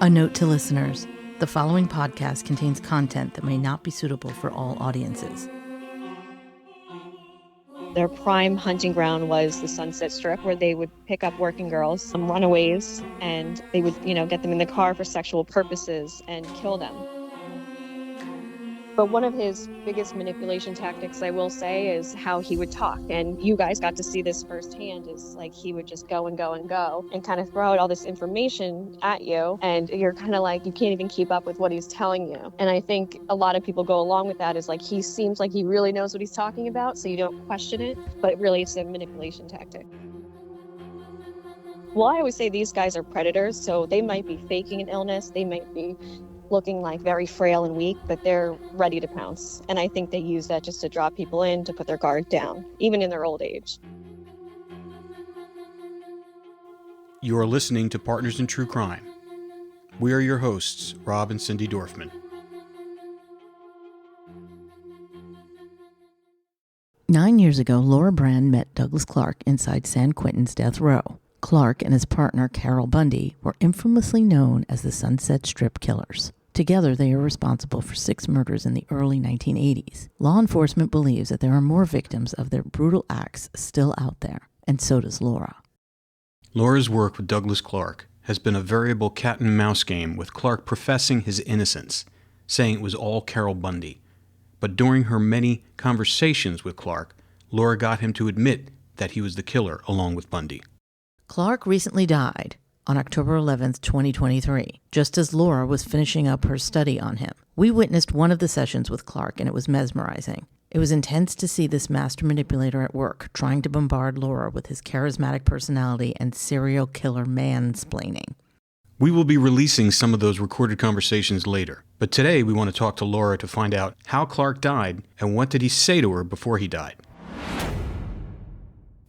A note to listeners, the following podcast contains content that may not be suitable for all audiences. Their prime hunting ground was the Sunset Strip, where they would pick up working girls, some runaways, and they would, get them in the car for sexual purposes and kill them. But one of his biggest manipulation tactics, I will say, is how he would talk. And you guys got to see this firsthand, is like he would just go and go and go and kind of throw out all this information at you. And you're kind of like, you can't even keep up with what he's telling you. And I think a lot of people go along with that, is like, he seems like he really knows what he's talking about, so you don't question it. But really, it's a manipulation tactic. Well, I always say these guys are predators, so they might be faking an illness. They might be looking like very frail and weak, but they're ready to pounce. And I think they use that just to draw people in, to put their guard down, even in their old age. You are listening to Partners in True Crime. We are your hosts, Rob and Cindy Dorfman. Nine years ago, Laura Brand met Douglas Clark inside San Quentin's death row. Clark and his partner, Carol Bundy, were infamously known as the Sunset Strip Killers. Together, they are responsible for 6 murders in the early 1980s. Law enforcement believes that there are more victims of their brutal acts still out there, and so does Laura. Laura's work with Douglas Clark has been a variable cat and mouse game, with Clark professing his innocence, saying it was all Carol Bundy. But during her many conversations with Clark, Laura got him to admit that he was the killer along with Bundy. Clark recently died on October 11th, 2023, just as Laura was finishing up her study on him. We witnessed one of the sessions with Clark, and it was mesmerizing. It was intense to see this master manipulator at work, trying to bombard Laura with his charismatic personality and serial killer mansplaining. We will be releasing some of those recorded conversations later, but today we want to talk to Laura to find out how Clark died and what did he say to her before he died.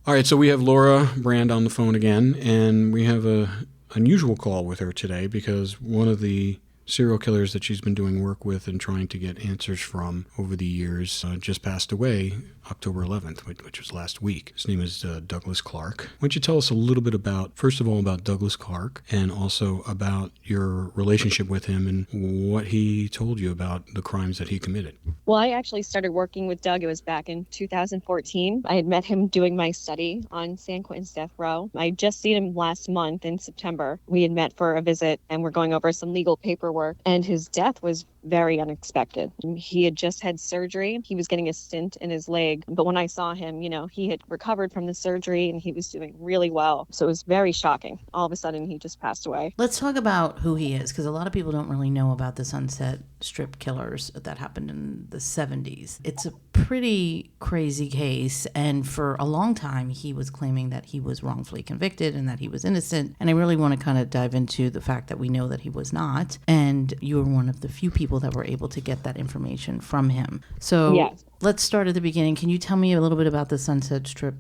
All right, so we have Laura Brand on the phone again, and we have an unusual call with her today because one of the serial killers that she's been doing work with and trying to get answers from over the years just passed away October 11th, which was last week. His name is Douglas Clark. Why don't you tell us a little bit about, first of all, about Douglas Clark, and also about your relationship with him and what he told you about the crimes that he committed? Well, I actually started working with Doug. It was back in 2014. I had met him doing my study on San Quentin's death row. I had just seen him last month in September. We had met for a visit, and we're going over some legal paperwork, and his death was very unexpected. He had just had surgery. He was getting a stent in his leg. But when I saw him, he had recovered from the surgery and he was doing really well. So it was very shocking. All of a sudden, he just passed away. Let's talk about who he is, because a lot of people don't really know about the Sunset Strip Killers that happened in the 70s. It's a pretty crazy case. And for a long time, he was claiming that he was wrongfully convicted and that he was innocent. And I really want to kind of dive into the fact that we know that he was not. And you were one of the few people that were able to get that information from him. So yes. Let's start at the beginning. Can you tell me a little bit about the Sunset Strip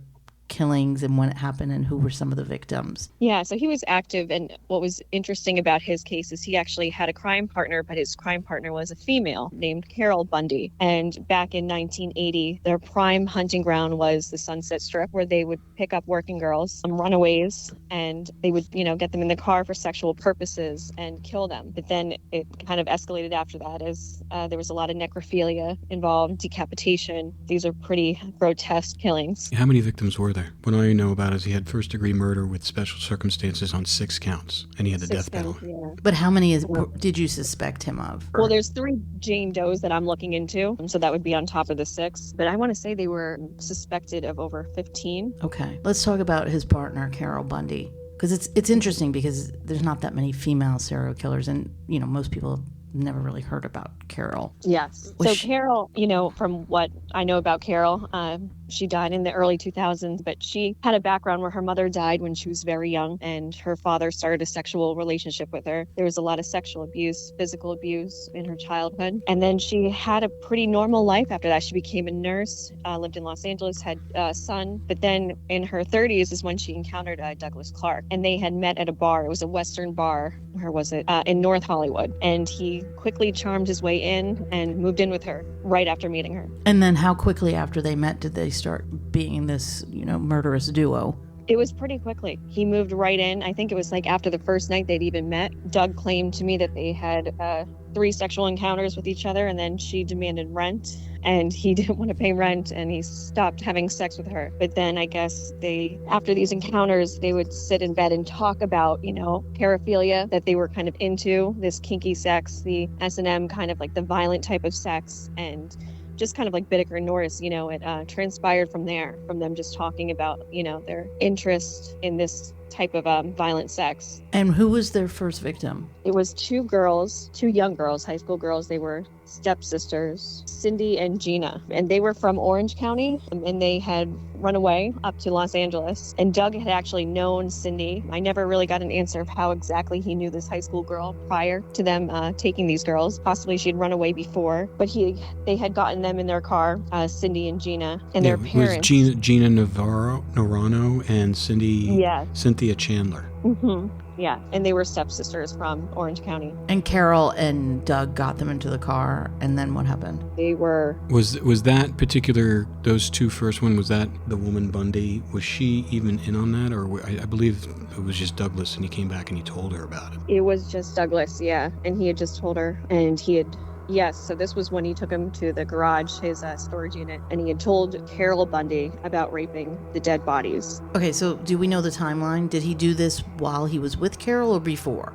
killings and when it happened and who were some of the victims? Yeah, so he was active, and what was interesting about his case is he actually had a crime partner, but his crime partner was a female named Carol Bundy. And back in 1980, their prime hunting ground was the Sunset Strip, where they would pick up working girls, some runaways, and they would, get them in the car for sexual purposes and kill them. But then it kind of escalated after that, as there was a lot of necrophilia involved, decapitation. These are pretty grotesque killings. How many victims were there? What I know about is he had first-degree murder with special circumstances on 6 counts, and he had the death penalty. Yeah. But how many did you suspect him of? Well, there's 3 Jane Does that I'm looking into, so that would be on top of the 6. But I want to say they were suspected of over 15. Okay, let's talk about his partner, Carol Bundy, because it's interesting because there's not that many female serial killers, and most people never really heard about Carol. Yes. So Carol, from what I know about Carol, she died in the early 2000s, but she had a background where her mother died when she was very young, and her father started a sexual relationship with her. There was a lot of sexual abuse, physical abuse in her childhood. And then she had a pretty normal life after that. She became a nurse, lived in Los Angeles, had a son. But then in her 30s is when she encountered Douglas Clark. And they had met at a bar. It was a Western bar. Where was it? In North Hollywood. And he quickly charmed his way in and moved in with her right after meeting her. And then how quickly after they met did they start being this, murderous duo? It was pretty quickly. He moved right in. I think it was like after the first night they'd even met. Doug claimed to me that they had 3 sexual encounters with each other, and then she demanded rent, and he didn't want to pay rent, and he stopped having sex with her. But then I guess after these encounters, they would sit in bed and talk about, paraphilia, that they were kind of into this kinky sex, the S&M kind of like the violent type of sex, and just kind of like Bittaker and Norris, it transpired from there, from them just talking about, their interest in this type of violent sex. And who was their first victim? It was 2 young girls, high school girls. They were stepsisters, Cindy and Gina, and they were from Orange County, and they had run away up to Los Angeles. And Doug had actually known Cindy. I never really got an answer of how exactly he knew this high school girl prior to them taking these girls. Possibly she'd run away before, but they had gotten them in their car, Cindy and Gina, and their parents. It was Gina Navarro and Cynthia Chandler. Mm-hmm. Yeah, and they were stepsisters from Orange County. And Carol and Doug got them into the car, and then what happened? They were... Was that particular, those 2 first one, was that the woman Bundy? Was she even in on that? Or I believe it was just Douglas, and he came back and he told her about it. It was just Douglas, yeah. And he had just told her, and he had... Yes, so this was when he took him to the garage, his storage unit, and he had told Carol Bundy about raping the dead bodies. Okay, so do we know the timeline? Did he do this while he was with Carol or before?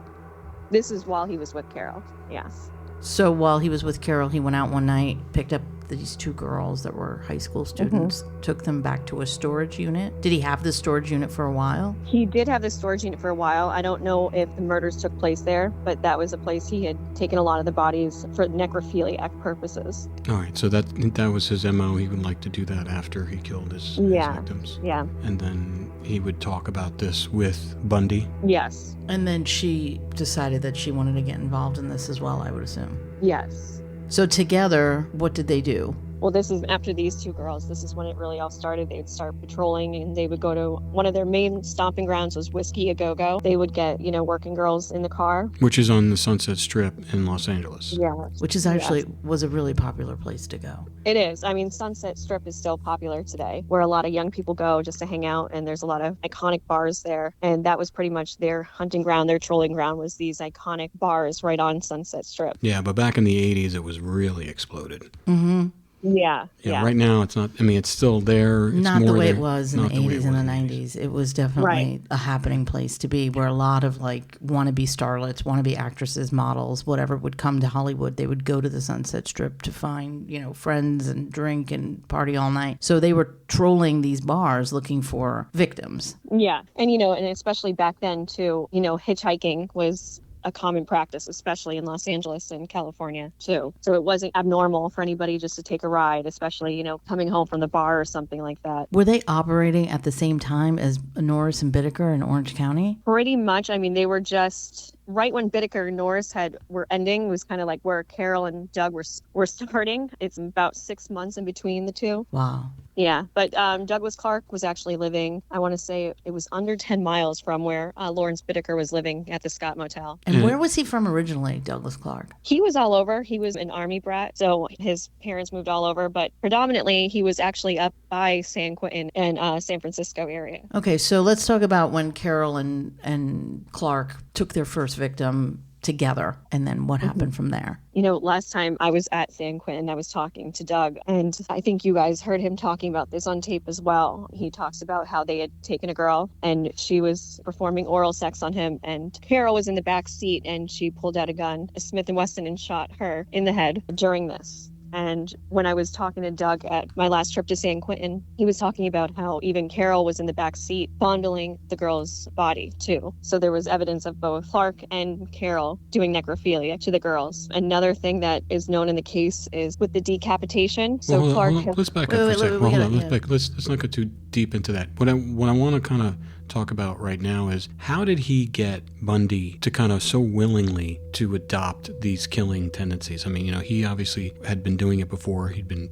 This is while he was with Carol, yes. So while he was with Carol, he went out one night, picked up these 2 girls that were high school students, took them back to a storage unit. Did he have the storage unit for a while? He did have the storage unit for a while. I don't know if the murders took place there, but that was a place he had taken a lot of the bodies for necrophiliac purposes. All right, so that was his MO. He would like to do that after he killed his victims. Yeah. And then he would talk about this with Bundy. Yes. And then she decided that she wanted to get involved in this as well, I would assume. Yes. So together, what did they do? Well, this is after these 2 girls. This is when it really all started. They'd start patrolling, and they would go to one of their main stomping grounds was Whiskey A Go-Go. They would get, working girls in the car. Which is on the Sunset Strip in Los Angeles. Yeah. Which is actually was a really popular place to go. It is. I mean, Sunset Strip is still popular today, where a lot of young people go just to hang out, and there's a lot of iconic bars there. And that was pretty much their hunting ground, their trolling ground was these iconic bars right on Sunset Strip. Yeah, but back in the 80s, it was really exploded. Mm-hmm. Yeah. Right now, it's not. I mean, it's still there. It's not more the way there. it was in the 80s and the 90s. It was definitely a happening place to be, where a lot of wannabe starlets, wannabe actresses, models, whatever would come to Hollywood. They would go to the Sunset Strip to find, friends and drink and party all night. So they were trolling these bars looking for victims. Yeah. And, and especially back then, too, hitchhiking was a common practice, especially in Los Angeles and California too. So it wasn't abnormal for anybody just to take a ride, especially, coming home from the bar or something like that. Were they operating at the same time as Norris and Bittaker in Orange County? Pretty much. I mean, they were just right when Bittaker and Norris were ending was kind of like where Carol and Doug were starting. It's about 6 months in between the 2. Wow. Yeah, but Douglas Clark was actually living, I want to say it was under 10 miles from where Lawrence Bittaker was living at the Scott Motel. And where was he from originally, Douglas Clark? He was all over. He was an Army brat, so his parents moved all over, but predominantly he was actually up by San Quentin and San Francisco area. Okay, so let's talk about when Carol and Clark took their first victim together, and then what happened from there. Last time I was at San Quentin, I was talking to Doug, and I think you guys heard him talking about this on tape as well. He talks about how they had taken a girl and she was performing oral sex on him, and Carol was in the back seat and she pulled out a gun, a Smith & Wesson, and shot her in the head during this. And when I was talking to Doug at my last trip to San Quentin, he was talking about how even Carol was in the back seat fondling the girl's body too. So there was evidence of both Clark and Carol doing necrophilia to the girls. Another thing that is known in the case is with the decapitation. So well, Clark. Let's back up for a second. Hold on. Let's not go too deep into that. What I want to kind of talk about right now is how did he get Bundy to kind of so willingly to adopt these killing tendencies? I mean, he obviously had been doing it before. He'd been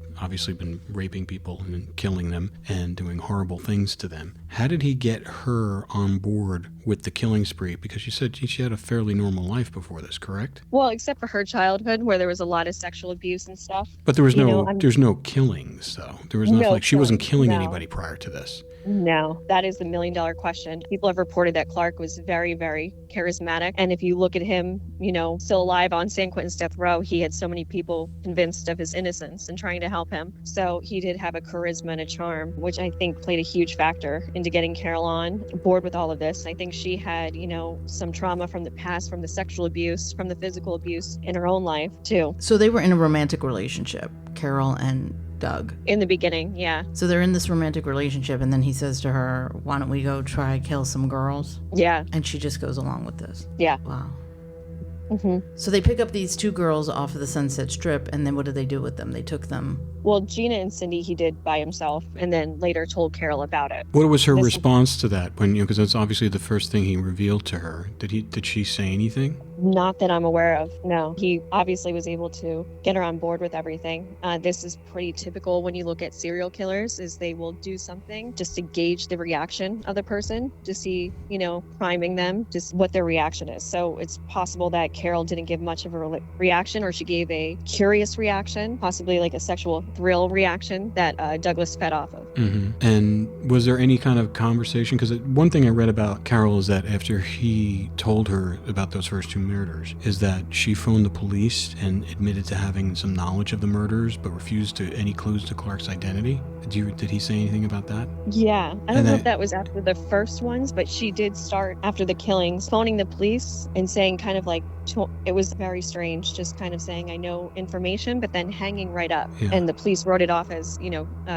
raping people and killing them and doing horrible things to them. How did he get her on board with the killing spree? Because you said she had a fairly normal life before this, correct? Well, except for her childhood where there was a lot of sexual abuse and stuff. But there was there's no killings though. There was nothing she wasn't killing anybody prior to this. No, that is the million-dollar question. People have reported that Clark was very, very charismatic. And if you look at him, still alive on San Quentin's death row, he had so many people convinced of his innocence and trying to help him. So he did have a charisma and a charm, which I think played a huge factor into getting Carol on board with all of this. I think she had, some trauma from the past, from the sexual abuse, from the physical abuse in her own life, too. So they were in a romantic relationship, Carol and Doug. In the beginning, yeah. So they're in this romantic relationship, and then he says to her, why don't we go try kill some girls? Yeah. And she just goes along with this. Yeah. Wow. Mm-hmm. So they pick up these two girls off of the Sunset Strip, and then what did they do with them? They took them. Well, Gina and Cindy he did by himself, and then later told Carol about it. What was her response to that? When because that's obviously the first thing he revealed to her. Did she say anything? Not that I'm aware of. No, he obviously was able to get her on board with everything. This is pretty typical when you look at serial killers, is they will do something just to gauge the reaction of the person, to see, priming them, just what their reaction is. So it's possible that Carol didn't give much of a reaction, or she gave a curious reaction, possibly like a sexual thrill reaction that Douglas fed off of. Mm-hmm. And was there any kind of conversation? Because one thing I read about Carol is that after he told her about those first two murders, is that she phoned the police and admitted to having some knowledge of the murders, but refused to any clues to Clark's identity. Did he say anything about that? Yeah, I don't know if that was after the first ones, but she did start after the killings, phoning the police and saying kind of like, it was very strange, just kind of saying, I know information, but then hanging right up. Yeah. And the police wrote it off as,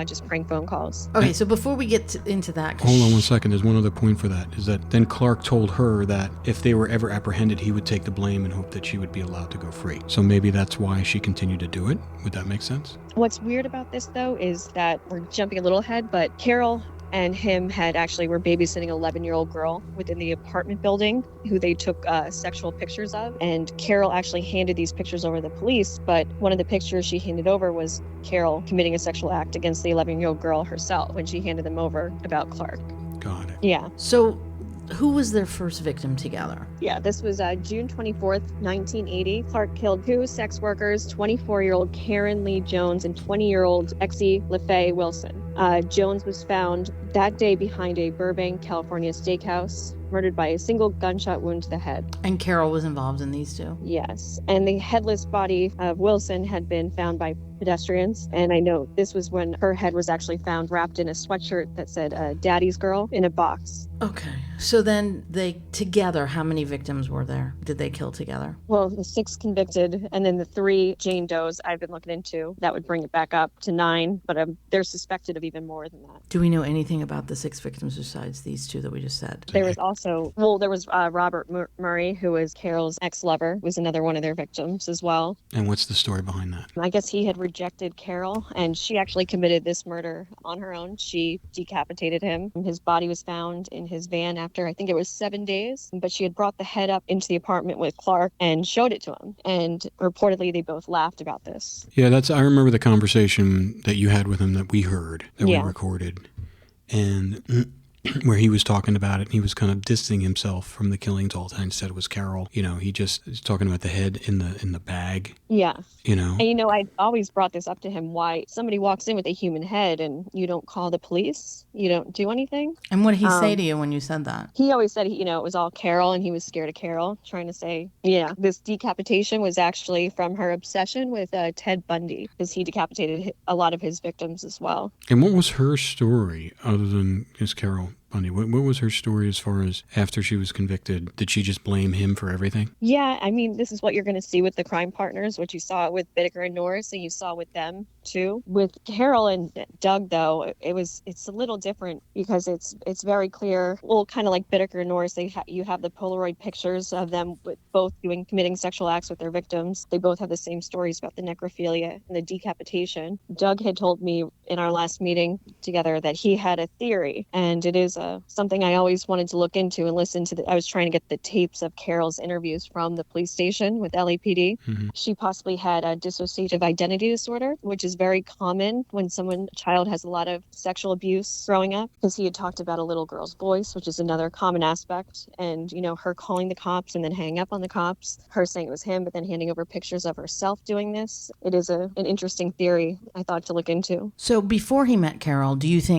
just prank phone calls. Okay, so before we get into that... Hold on one second. There's one other point for that, is that then Clark told her that if they were ever apprehended, he would take the blame and hope that she would be allowed to go free. So maybe that's why she continued to do it? Would that make sense? What's weird about this, though, is that we're jumping a little ahead, but Carol and him were babysitting an 11-year-old girl within the apartment building who they took sexual pictures of. And Carol actually handed these pictures over to the police, but one of the pictures she handed over was Carol committing a sexual act against the 11-year-old girl herself when she handed them over about Clark. Got it. Yeah. So who was their first victim together? Yeah, this was June 24th, 1980. Clark killed two sex workers, 24-year-old Karen Lee Jones and 20-year-old Exie LaFaye Wilson. Jones was found that day behind a Burbank, California steakhouse, murdered by a single gunshot wound to the head. And Carol was involved in these two? Yes. And the headless body of Wilson had been found by pedestrians. And I know this was when her head was actually found wrapped in a sweatshirt that said Daddy's Girl in a box. Okay. So then together, how many victims were there? Did they kill together? Well, the 6 convicted, and then the 3 Jane Does I've been looking into. That would bring it back up to 9, but they're suspected of even more than that. Do we know anything about the 6 victims besides these 2 that we just said? There was also, Robert Murray, who was Carol's ex-lover, was another one of their victims as well. And what's the story behind that? I guess he had rejected Carol, and she actually committed this murder on her own. She decapitated him. His body was found in his van after, I think it was 7 days, but she had brought the head up into the apartment with Clark and showed it to him. And reportedly, they both laughed about this. Yeah, I remember the conversation that you had with him that we heard, that we recorded. And where he was talking about it, and he was kind of distancing himself from the killings all the time. He said it was Carol. He just is talking about the head in the bag. Yeah. And I always brought this up to him, why somebody walks in with a human head and you don't call the police, you don't do anything. And what did he say to you when you said that? He always said, it was all Carol, and he was scared of Carol, trying to say, this decapitation was actually from her obsession with Ted Bundy, because he decapitated a lot of his victims as well. And what was her story other than just Carol Bundy? What was her story as far as after she was convicted? Did she just blame him for everything? Yeah, this is what you're going to see with the crime partners, what you saw with Bittaker and Norris, and you saw with them too. With Carol and Doug, though, it's a little different, because it's very clear. Well, kind of like Bittaker and Norris, you have the Polaroid pictures of them with both committing sexual acts with their victims. They both have the same stories about the necrophilia and the decapitation. Doug had told me in our last meeting together that he had a theory, and it is something I always wanted to look into and listen to. I was trying to get the tapes of Carol's interviews from the police station with LAPD. She possibly had a dissociative identity disorder, which is very common when a child has a lot of sexual abuse growing up, because he had talked about a little girl's voice, which is another common aspect. And, her calling the cops and then hanging up on the cops, her saying it was him, but then handing over pictures of herself doing this. It is an interesting theory I thought to look into. So before he met Carol,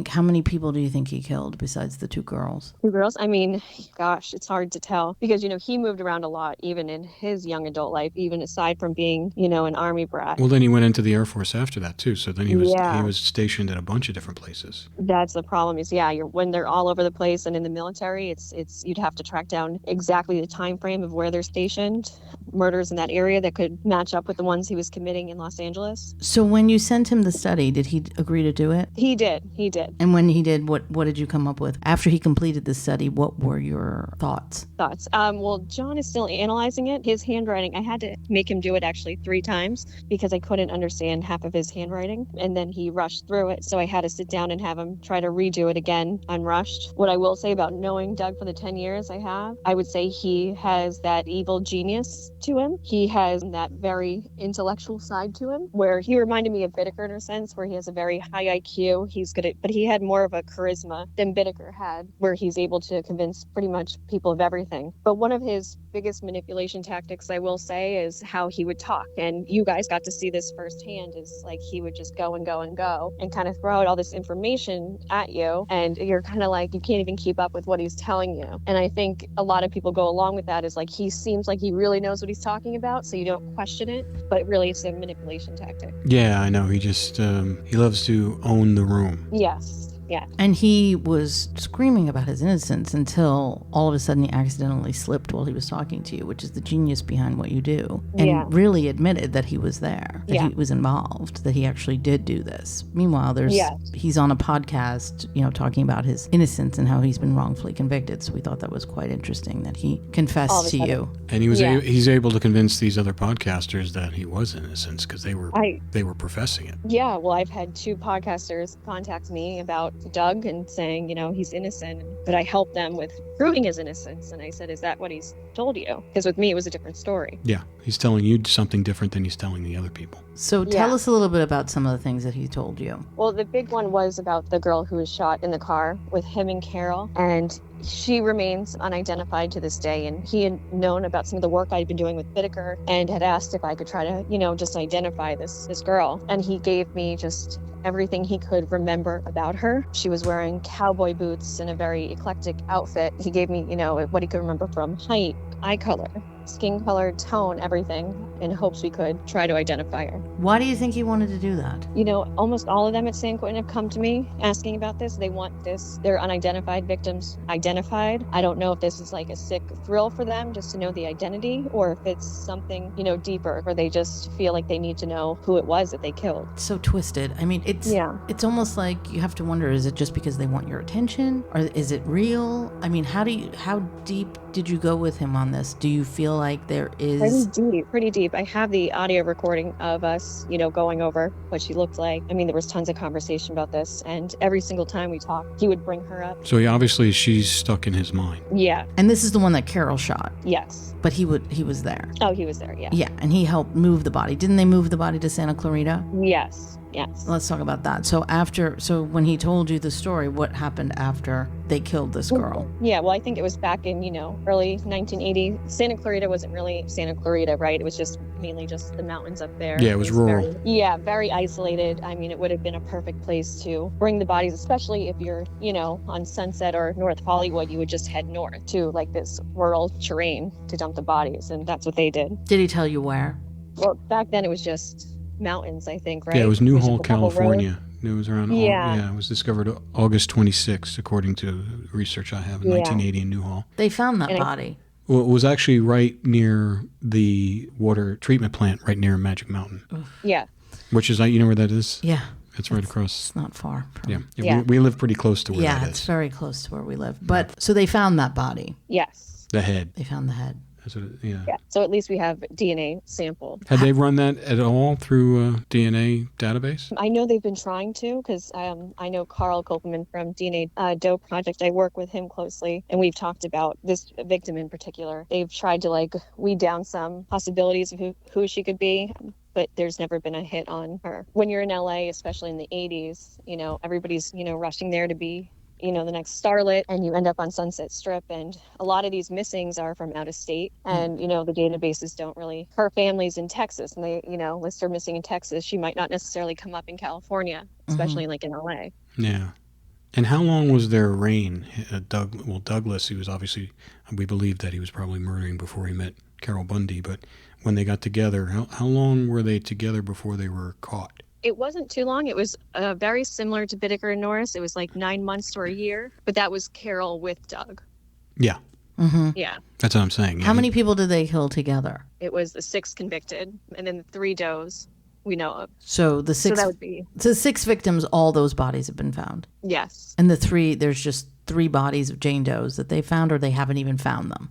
how many people do you think he killed besides the 2 girls? 2 girls? I mean, gosh, it's hard to tell because, he moved around a lot, even in his young adult life, even aside from being, an Army brat. Well, then he went into the Air Force after that too. So then he was stationed at a bunch of different places. That's the problem is, when they're all over the place and in the military, it's you'd have to track down exactly the time frame of where they're stationed, murders in that area that could match up with the ones he was committing in Los Angeles. So when you sent him the study, did he agree to do it? He did. And when he did, what did you come up with? After he completed the study, what were your thoughts? Well, John is still analyzing it. His handwriting, I had to make him do it actually 3 times because I couldn't understand half of his handwriting. And then he rushed through it. So I had to sit down and have him try to redo it again, unrushed. What I will say about knowing Doug for the 10 years I would say he has that evil genius to him. He has that very intellectual side to him, where he reminded me of Bittaker in a sense, where he has a very high IQ. He's good at, but he had more of a charisma than Bittaker had, where he's able to convince pretty much people of everything. But one of his biggest manipulation tactics, I will say, is how he would talk. And you guys got to see this firsthand, is like he would just go and go and go and kind of throw out all this information at you. And you're kind of like, you can't even keep up with what he's telling you. And I think a lot of people go along with that, is like, he seems like he really knows what he's talking about, so you don't question it. But really, it's a manipulation tactic. Yeah, I know. He just, he loves to own the room. Yes. Yeah. And he was screaming about his innocence until all of a sudden he accidentally slipped while he was talking to you, which is the genius behind what you do. And really admitted that he was there, that he was involved, that he actually did do this. Meanwhile, he's on a podcast, talking about his innocence and how he's been wrongfully convicted. So we thought that was quite interesting that he confessed to you. And he's able to convince these other podcasters that he was innocent because they were professing it. Yeah, well, I've had 2 podcasters contact me about Doug and saying, he's innocent, but I helped them with proving his innocence. And I said, is that what he's told you? Because with me, it was a different story. Yeah, he's telling you something different than he's telling the other people. So tell us a little bit about some of the things that he told you. Well, the big one was about the girl who was shot in the car with him and Carol. And she remains unidentified to this day. And he had known about some of the work I'd been doing with Bittaker and had asked if I could try to, just identify this girl. And he gave me just everything he could remember about her. She was wearing cowboy boots and a very eclectic outfit. He gave me, what he could remember from height, eye color, skin color, tone, everything, in hopes we could try to identify her. Why do you think he wanted to do that? Almost all of them at San Quentin have come to me asking about this. They want their unidentified victims identified. I don't know if this is like a sick thrill for them just to know the identity, or if it's something, deeper, where they just feel like they need to know who it was that they killed. It's so twisted. I mean, it's almost like you have to wonder, is it just because they want your attention, or is it real? I mean, how deep did you go with him on this? Do you feel like there is... Pretty deep. I have the audio recording of us, going over what she looked like. I mean, there was tons of conversation about this, and every single time we talked, he would bring her up. So obviously she's stuck in his mind. Yeah. And this is the one that Carol shot? Yes. But he was there? Oh, he was there, yeah. Yeah, and he helped move the body. Didn't they move the body to Santa Clarita? Yes. Let's talk about that. So when he told you the story, what happened after they killed this girl? Yeah, well, I think it was back in, early 1980. Santa Clarita wasn't really Santa Clarita, right? It was just mainly just the mountains up there. Yeah, it was rural. Very isolated. I mean, it would have been a perfect place to bring the bodies, especially if you're, on Sunset or North Hollywood. You would just head north to like this rural terrain to dump the bodies, and that's what they did. Did he tell you where? Well, back then it was just mountains, I think, right? Yeah, it was Newhall, California. It was around, yeah. It was discovered August 26th, according to research I have, in 1980 in Newhall. They found that body. Well, it was actually right near the water treatment plant, right near Magic Mountain. Yeah. Which is, you know where that is? Yeah. It's right across. It's not far. Yeah. We live pretty close to where that is. Yeah, it's very close to where we live. But, so they found that body. Yes. The head. They found the head. That's what yeah. Yeah. So at least we have DNA sample. Had they run that at all through a DNA database? I know they've been trying to, because I know Carl Kopelman from DNA Dope Project. I work with him closely, and we've talked about this victim in particular. They've tried to like weed down some possibilities of who she could be, but there's never been a hit on her. When you're in LA, especially in the 80s, everybody's, rushing there to be the next starlet, and you end up on Sunset Strip, and a lot of these missings are from out of state, and the databases don't really. Her family's in Texas, and they list her missing in Texas. She might not necessarily come up in California, especially like in LA. Yeah. And how long was their reign? Douglas, he was obviously, we believe that he was probably murdering before he met Carol Bundy, but when they got together, how long were they together before they were caught? It wasn't too long. It was very similar to Bittaker and Norris. It was like 9 months to a year, but that was Carol with Doug. Yeah. Mm-hmm. Yeah. That's what I'm saying. How many people did they kill together? It was the 6 convicted, and then the 3 does we know of. So the 6. So that would be. So 6 victims. All those bodies have been found. Yes. And the 3. There's just 3 bodies of Jane Does that they found, or they haven't even found them.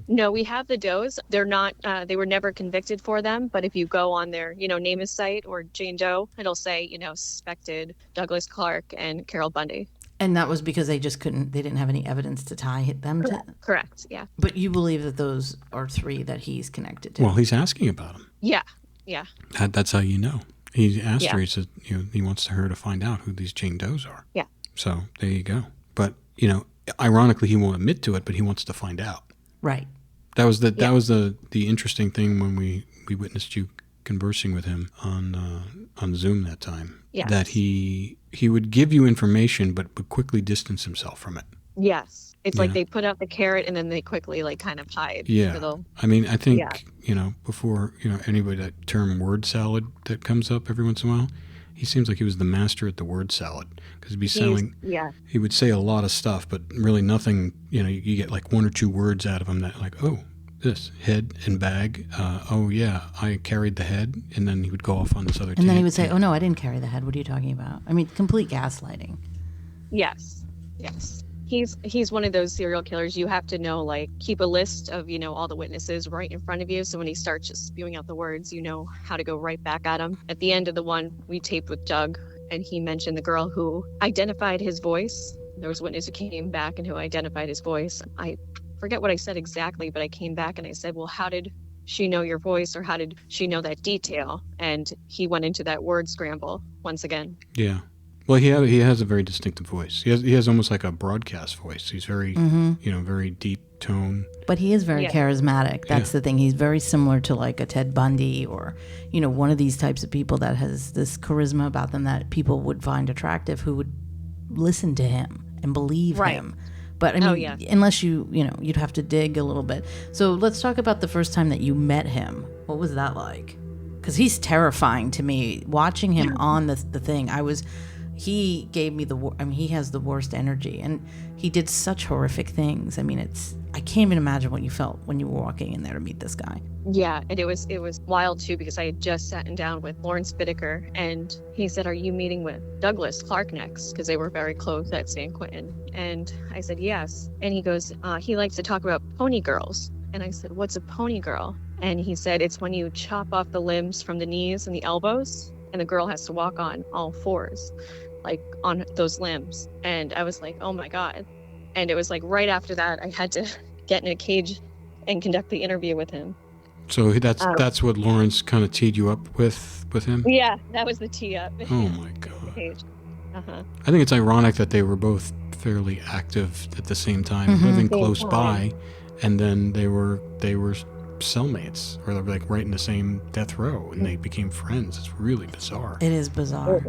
No, we have the Does. They're not, they were never convicted for them. But if you go on their, NamUs site or Jane Doe, it'll say, suspected Douglas Clark and Carol Bundy. And that was because they didn't have any evidence to tie them to? Correct, yeah. But you believe that those are 3 that he's connected to? Well, he's asking about them. Yeah. That's how you know. He asked her, he said, he wants her to find out who these Jane Does are. Yeah. So there you go. But, ironically, he won't admit to it, but he wants to find out. Right. That was the interesting thing when we witnessed you conversing with him on Zoom that time. Yes. That he would give you information but would quickly distance himself from it. Yes. It's like they put out the carrot and then they quickly kind of hide. Yeah. I mean, I think, before, anybody, that term word salad that comes up every once in a while, he seems like he was the master at the word salad, because he would say a lot of stuff, but really nothing, you get like 1 or 2 words out of him that like, oh, this, head and bag, oh yeah, I carried the head, and then he would go off on this other And then he would say, oh no, I didn't carry the head, what are you talking about? I mean, complete gaslighting. Yes. He's one of those serial killers. You have to keep a list of, all the witnesses right in front of you. So when he starts just spewing out the words, you know how to go right back at him. At the end of the one we taped with Doug, and he mentioned the girl who identified his voice. There was a witness who came back and who identified his voice. I forget what I said exactly, but I came back and I said, well, how did she know your voice, or how did she know that detail? And he went into that word scramble once again. Yeah. Well, he has a very distinctive voice. He has almost like a broadcast voice. He's very, very deep tone. But he is very charismatic. That's the thing. He's very similar to like a Ted Bundy, or, one of these types of people that has this charisma about them that people would find attractive, who would listen to him and believe him. But I mean, unless you'd have to dig a little bit. So let's talk about the first time that you met him. What was that like? Because he's terrifying to me. Watching him on the thing, he gave me he has the worst energy, and he did such horrific things. I mean, I can't even imagine what you felt when you were walking in there to meet this guy. Yeah, and it was wild too, because I had just sat down with Lawrence Bittaker, and he said, are you meeting with Douglas Clark next? Because they were very close at San Quentin. And I said, yes. And he goes, he likes to talk about pony girls. And I said, what's a pony girl? And he said, it's when you chop off the limbs from the knees and the elbows, and the girl has to walk on all 4s, like on those limbs. And I was like, oh my God. And it was like right after that, I had to get in a cage and conduct the interview with him. So that's what Lawrence kind of teed you up with him? Yeah, that was the tee up. Oh my God. Uh-huh. I think it's ironic that they were both fairly active at the same time, living close by, and then they were cellmates, or they were like right in the same death row, and they became friends. It's really bizarre. It is bizarre.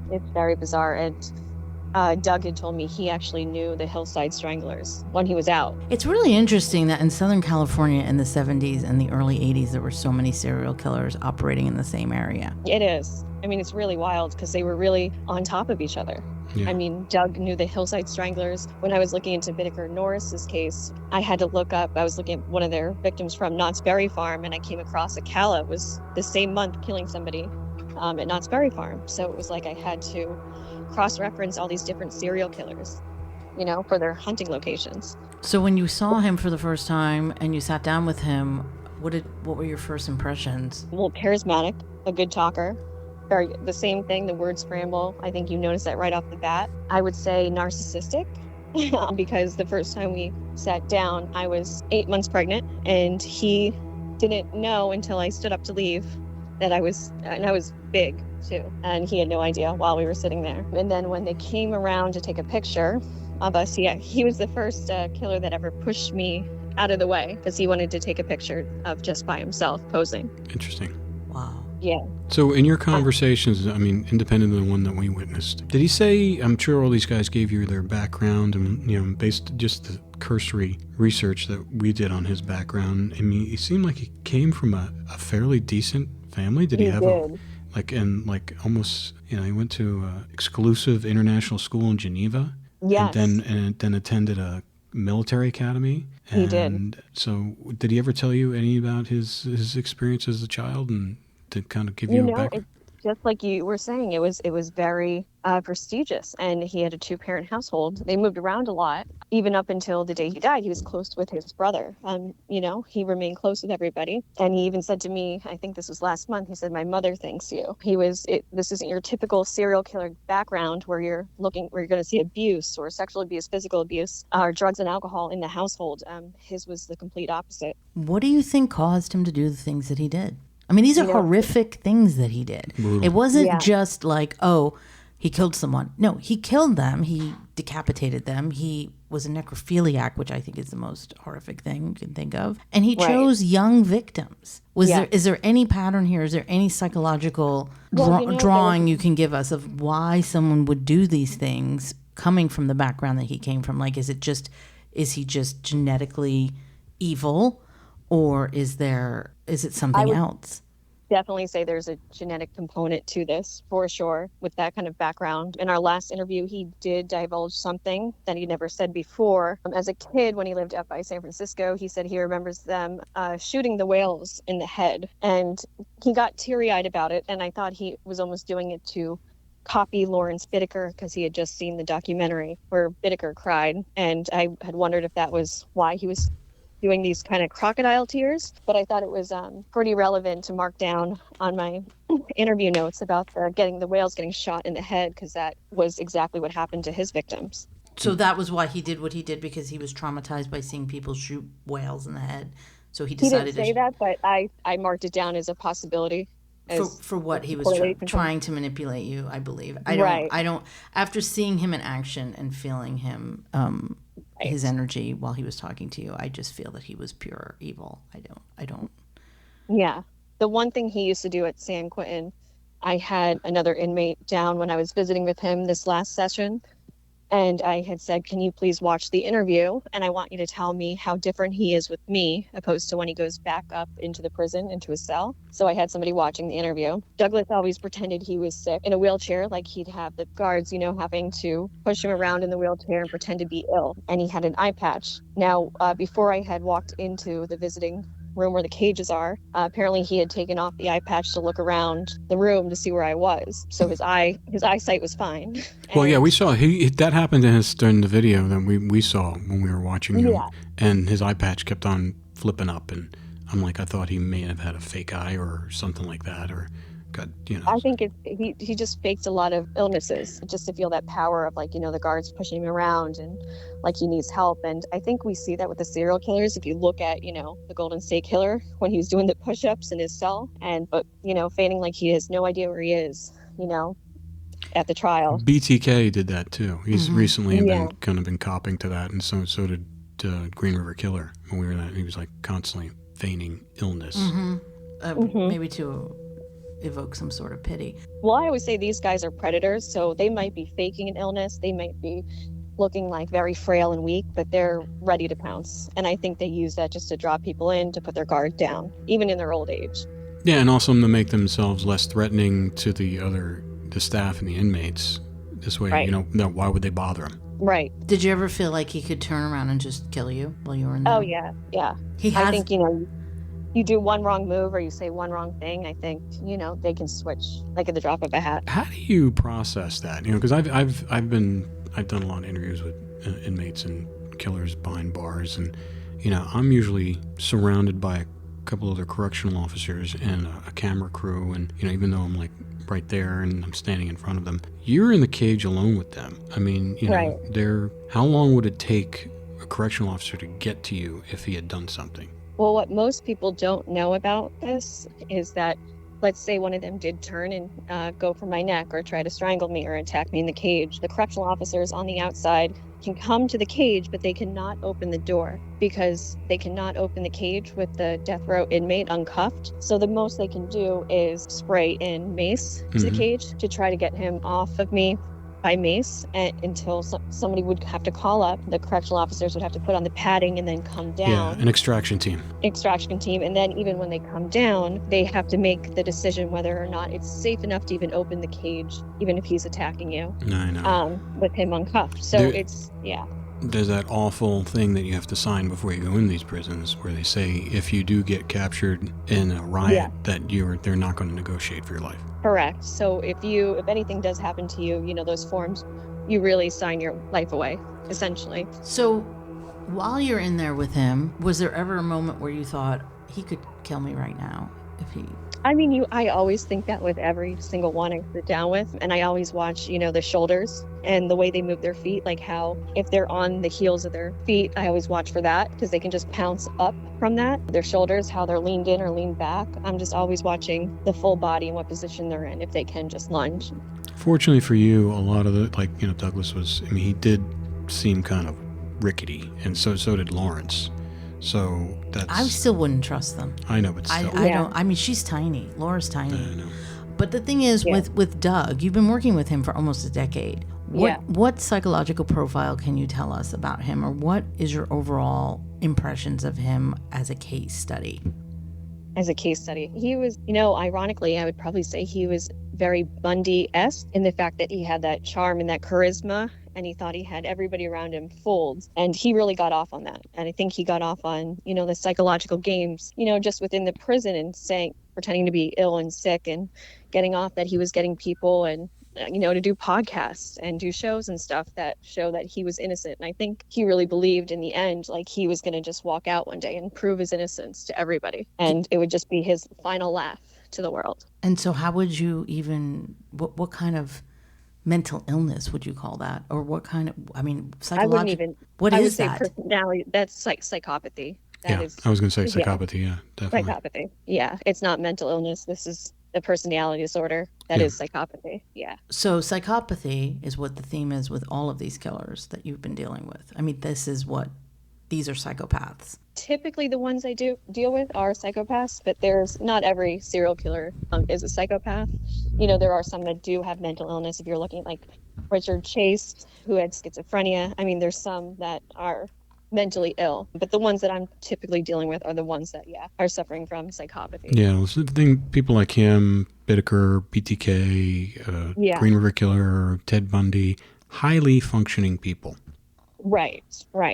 It's very bizarre. And Doug had told me he actually knew the Hillside Stranglers when he was out. It's really interesting that in Southern California in the 70s and the early 80s, there were so many serial killers operating in the same area. It is. I mean, it's really wild because they were really on top of each other. Yeah. I mean, Doug knew the Hillside Stranglers. When I was looking into Bittaker Norris's case, I had to look up, I was looking at one of their victims from Knott's Berry Farm, and I came across Acala was the same month killing somebody at Knott's Berry Farm. So it was like I had to cross-reference all these different serial killers. for their hunting locations. So when you saw him for the first time and you sat down with him, what were your first impressions? Well, charismatic, a good talker. The same thing, the word scramble. I think you noticed that right off the bat. I would say narcissistic because the first time we sat down, I was 8 months pregnant, and he didn't know until I stood up to leave that I was big too. And he had no idea while we were sitting there. And then when they came around to take a picture of us, he was the first killer that ever pushed me out of the way because he wanted to take a picture of just by himself posing. Interesting. Wow. Yeah. So in your conversations, I mean, independent of the one that we witnessed, did he say, I'm sure all these guys gave you their background and, based just the cursory research that we did on his background, I mean, he seemed like he came from a fairly decent family. Did he have almost, he went to exclusive international school in Geneva? Yes. And then attended a military academy. He did. So did he ever tell you any about his experience as a child and to kind of give you a background? Just like you were saying, it was very prestigious, and he had a 2-parent household. They moved around a lot. Even up until the day he died, he was close with his brother. He remained close with everybody. And he even said to me, I think this was last month, he said, my mother thanks you. This isn't your typical serial killer background where you're going to see abuse or sexual abuse, physical abuse, or drugs and alcohol in the household. His was the complete opposite. What do you think caused him to do the things that he did? I mean, these are horrific things that he did. Brutal. It wasn't just like, he killed someone. No, he killed them. He decapitated them. He was a necrophiliac, which I think is the most horrific thing you can think of. And he chose young victims. Is there any pattern here? Is there any psychological drawing you can give us of why someone would do these things coming from the background that he came from? Like, is he just genetically evil? Or is it something else? Definitely say there's a genetic component to this, for sure, with that kind of background. In our last interview, he did divulge something that he never said before. As a kid, when he lived up by San Francisco, he said he remembers them shooting the whales in the head. And he got teary-eyed about it, and I thought he was almost doing it to copy Lawrence Bittaker because he had just seen the documentary where Bittaker cried. And I had wondered if that was why he was doing these kind of crocodile tears, but I thought it was pretty relevant to mark down on my interview notes about the whales getting shot in the head, because that was exactly what happened to his victims. So that was why he did what he did, because he was traumatized by seeing people shoot whales in the head. So he decided he didn't say that, but I marked it down as a possibility. For what he was trying to manipulate you, I believe. I don't. After seeing him in action and feeling him, his energy while he was talking to you, I just feel that he was pure evil. I don't. Yeah, the one thing he used to do at San Quentin, I had another inmate down when I was visiting with him this last session, and I had said, can you please watch the interview? And I want you to tell me how different he is with me opposed to when he goes back up into the prison, into his cell. So I had somebody watching the interview. Douglas always pretended he was sick in a wheelchair, like he'd have the guards, having to push him around in the wheelchair and pretend to be ill. And he had an eye patch. Now, before I had walked into the visiting room where the cages are, apparently he had taken off the eye patch to look around the room to see where I was. So his eyesight was fine. Well, yeah, we saw that happened to us during the video that we saw when we were watching him. Yeah. And his eye patch kept on flipping up, and I'm like, I thought he may have had a fake eye or something like that, or got, I think he just faked a lot of illnesses just to feel that power of, like, the guards pushing him around and like he needs help. And I think we see that with the serial killers. If you look at, the Golden State Killer, when he was doing the push-ups in his cell, but feigning like he has no idea where he is, at the trial. BTK did that too. He's recently been copping to that, and so did Green River Killer. When we were there, he was like constantly feigning illness. Maybe to evoke some sort of pity. Well, I always say these guys are predators, so they might be faking an illness, they might be looking like very frail and weak, but they're ready to pounce. And I think they use that just to draw people in, to put their guard down, even in their old age. Yeah, and also to make themselves less threatening to the staff and the inmates. This way, why would they bother him? Right. Did you ever feel like he could turn around and just kill you while you were in there? Oh, yeah. I think, you do one wrong move or you say one wrong thing, I think, they can switch like at the drop of a hat. How do you process that? Because I've done a lot of interviews with inmates and killers behind bars. And, I'm usually surrounded by a couple other correctional officers and a camera crew. And, even though I'm like right there and I'm standing in front of them, you're in the cage alone with them. I mean, Right. how long would it take a correctional officer to get to you if he had done something? Well, what most people don't know about this is that, let's say one of them did turn and go for my neck or try to strangle me or attack me in the cage. The correctional officers on the outside can come to the cage, but they cannot open the door because they cannot open the cage with the death row inmate uncuffed. So the most they can do is spray in mace to the cage to try to get him off of me by mace until somebody would have to call up. The correctional officers would have to put on the padding and then come down. Yeah, an extraction team. And then even when they come down, they have to make the decision whether or not it's safe enough to even open the cage, even if he's attacking you. I know. With him uncuffed. So There's that awful thing that you have to sign before you go in these prisons where they say if you do get captured in a riot that they're not going to negotiate for your life. Correct. So if anything does happen to you, those forms, you really sign your life away, essentially. So while you're in there with him, was there ever a moment where you thought he could kill me right now if he... I mean, I always think that with every single one I sit down with, and I always watch, the shoulders and the way they move their feet, like how if they're on the heels of their feet, I always watch for that because they can just pounce up from that. Their shoulders, how they're leaned in or leaned back. I'm just always watching the full body and what position they're in if they can just lunge. Fortunately for you, a lot of Douglas was, he did seem kind of rickety, and so did Lawrence. So that's... I still wouldn't trust them. I know, but still. I don't... I mean, she's tiny. Laura's tiny. I know. But the thing is, with Doug, you've been working with him for almost a decade. What psychological profile can you tell us about him, or what is your overall impressions of him as a case study? As a case study, he was, ironically, I would probably say he was very Bundy-esque in the fact that he had that charm and that charisma, and he thought he had everybody around him fooled. And he really got off on that. And I think he got off on, the psychological games, just within the prison and pretending to be ill and sick and getting off that he was getting people and, to do podcasts and do shows and stuff that show that he was innocent. And I think he really believed in the end, like he was going to just walk out one day and prove his innocence to everybody. And it would just be his final laugh to the world. And so how would you even, what kind of mental illness would you call that? Or what kind of, psychological, what is that? Personality, that's like psychopathy. I was going to say psychopathy, definitely. Psychopathy, it's not mental illness. This is a personality disorder. That is psychopathy, So psychopathy is what the theme is with all of these killers that you've been dealing with. I mean, these are psychopaths. Typically the ones I do deal with are psychopaths, but there's not every serial killer is a psychopath. There are some that do have mental illness. If you're looking at like Richard Chase, who had schizophrenia, there's some that are mentally ill, but the ones that I'm typically dealing with are the ones that are suffering from psychopathy. So the thing, people like him, Bittaker, BTK, Green River Killer, Ted Bundy, highly functioning people. Right.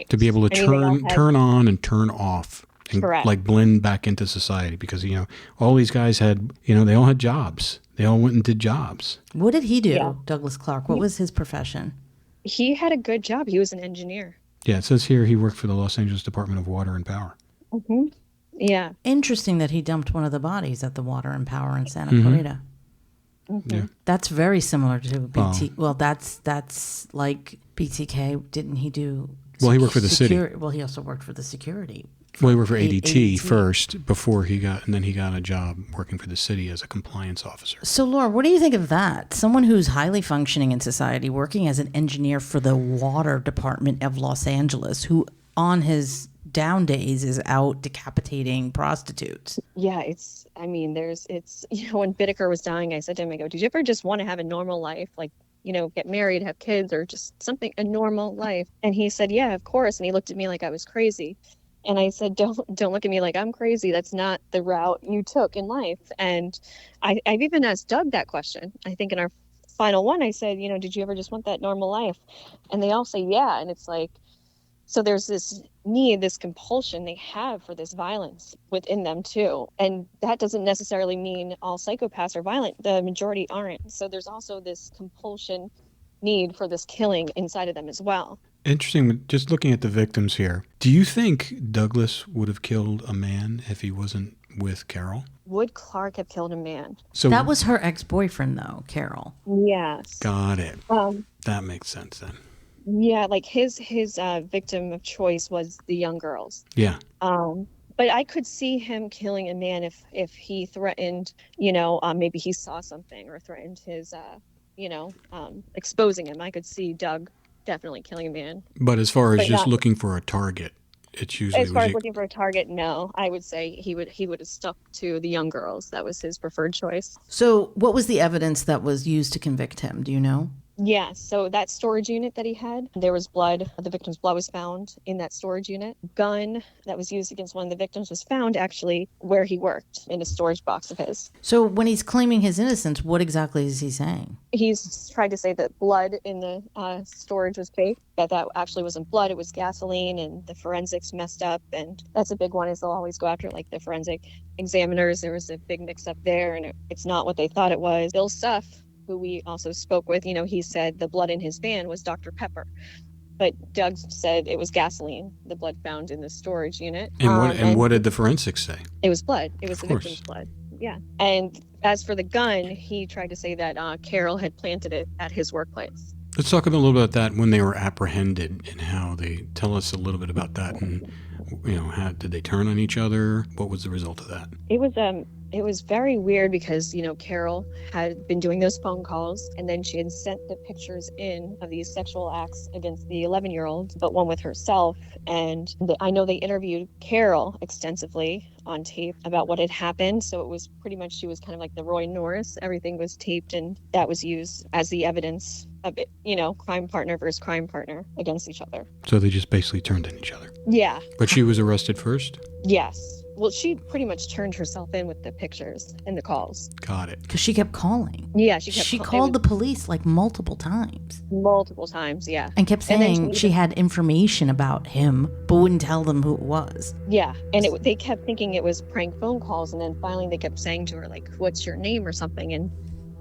To be able to turn on and turn off and Correct. Blend back into society because, all these guys had, they all had jobs. They all went and did jobs. What did he do, Douglas Clark? What was his profession? He had a good job. He was an engineer. Yeah, it says here he worked for the Los Angeles Department of Water and Power. Mm-hmm. Yeah. Interesting that he dumped one of the bodies at the Water and Power in Santa Clarita. Mm-hmm. Yeah. That's very similar to BT. Well, that's like BTK. Didn't he do? Well, he worked for the city. Well, he also worked for the security. Well, he worked for ADT first before he got a job working for the city as a compliance officer. So, Laura, what do you think of that? Someone who's highly functioning in society, working as an engineer for the Water Department of Los Angeles, who on his down days is out decapitating prostitutes. Yeah, when Bittaker was dying, I said to him, I go, did you ever just want to have a normal life? Like, get married, have kids, or just a normal life? And he said, yeah, of course. And he looked at me like I was crazy. And I said, don't look at me like I'm crazy. That's not the route you took in life. And I've even asked Doug that question. I think in our final one, I said, did you ever just want that normal life? And they all say, yeah. And it's like, so there's this need, this compulsion they have for this violence within them too. And that doesn't necessarily mean all psychopaths are violent. The majority aren't. So there's also this compulsion need for this killing inside of them as well. Interesting. Just looking at the victims here, do you think Douglas would have killed a man if he wasn't with Carol? Would Clark have killed a man? So That was her ex-boyfriend, though, Carol. Yes. got it. That makes sense then. Yeah, like his victim of choice was the young girls. Yeah. But I could see him killing a man if he threatened, maybe he saw something or threatened his, exposing him. I could see Doug definitely killing a man. But as far as But just not- looking for a target, it's usually As far as looking for a target, no. I would say he would have stuck to the young girls. That was his preferred choice. So what was the evidence that was used to convict him? Do you know? Yeah, so that storage unit that he had, there was blood. The victim's blood was found in that storage unit. Gun that was used against one of the victims was found actually where he worked in a storage box of his. So when he's claiming his innocence, what exactly is he saying? He's tried to say that blood in the storage was fake, that actually wasn't blood, it was gasoline, and the forensics messed up. And that's a big one, is they'll always go after like the forensic examiners. There was a big mix up there, and it's not what they thought it was. Bill Stuff, who we also spoke with, he said the blood in his van was Dr. Pepper. But Doug said it was gasoline, the blood found in the storage unit. And what did the forensics say? It was blood. It was Of the course. victim's blood. Yeah. And as for the gun, he tried to say that Carol had planted it at his workplace. Let's talk a little bit about that when they were apprehended and how they tell us a little bit about that, and how did they turn on each other? What was the result of that? It was very weird because, Carol had been doing those phone calls, and then she had sent the pictures in of these sexual acts against the 11-year-old, but one with herself. And I know they interviewed Carol extensively on tape about what had happened. So it was pretty much, she was kind of like the Roy Norris. Everything was taped, and that was used as the evidence of it, crime partner versus crime partner against each other. So they just basically turned on each other. Yeah. But she was arrested first? Yes. Well, she pretty much turned herself in with the pictures and the calls. Got it. Because she kept calling. Yeah, She called the police like multiple times. multiple times, yeah. And kept And then saying she had information about him, but wouldn't tell them who it was. Yeah, and they kept thinking it was prank phone calls, and then finally they kept saying to her, like, what's your name or something, and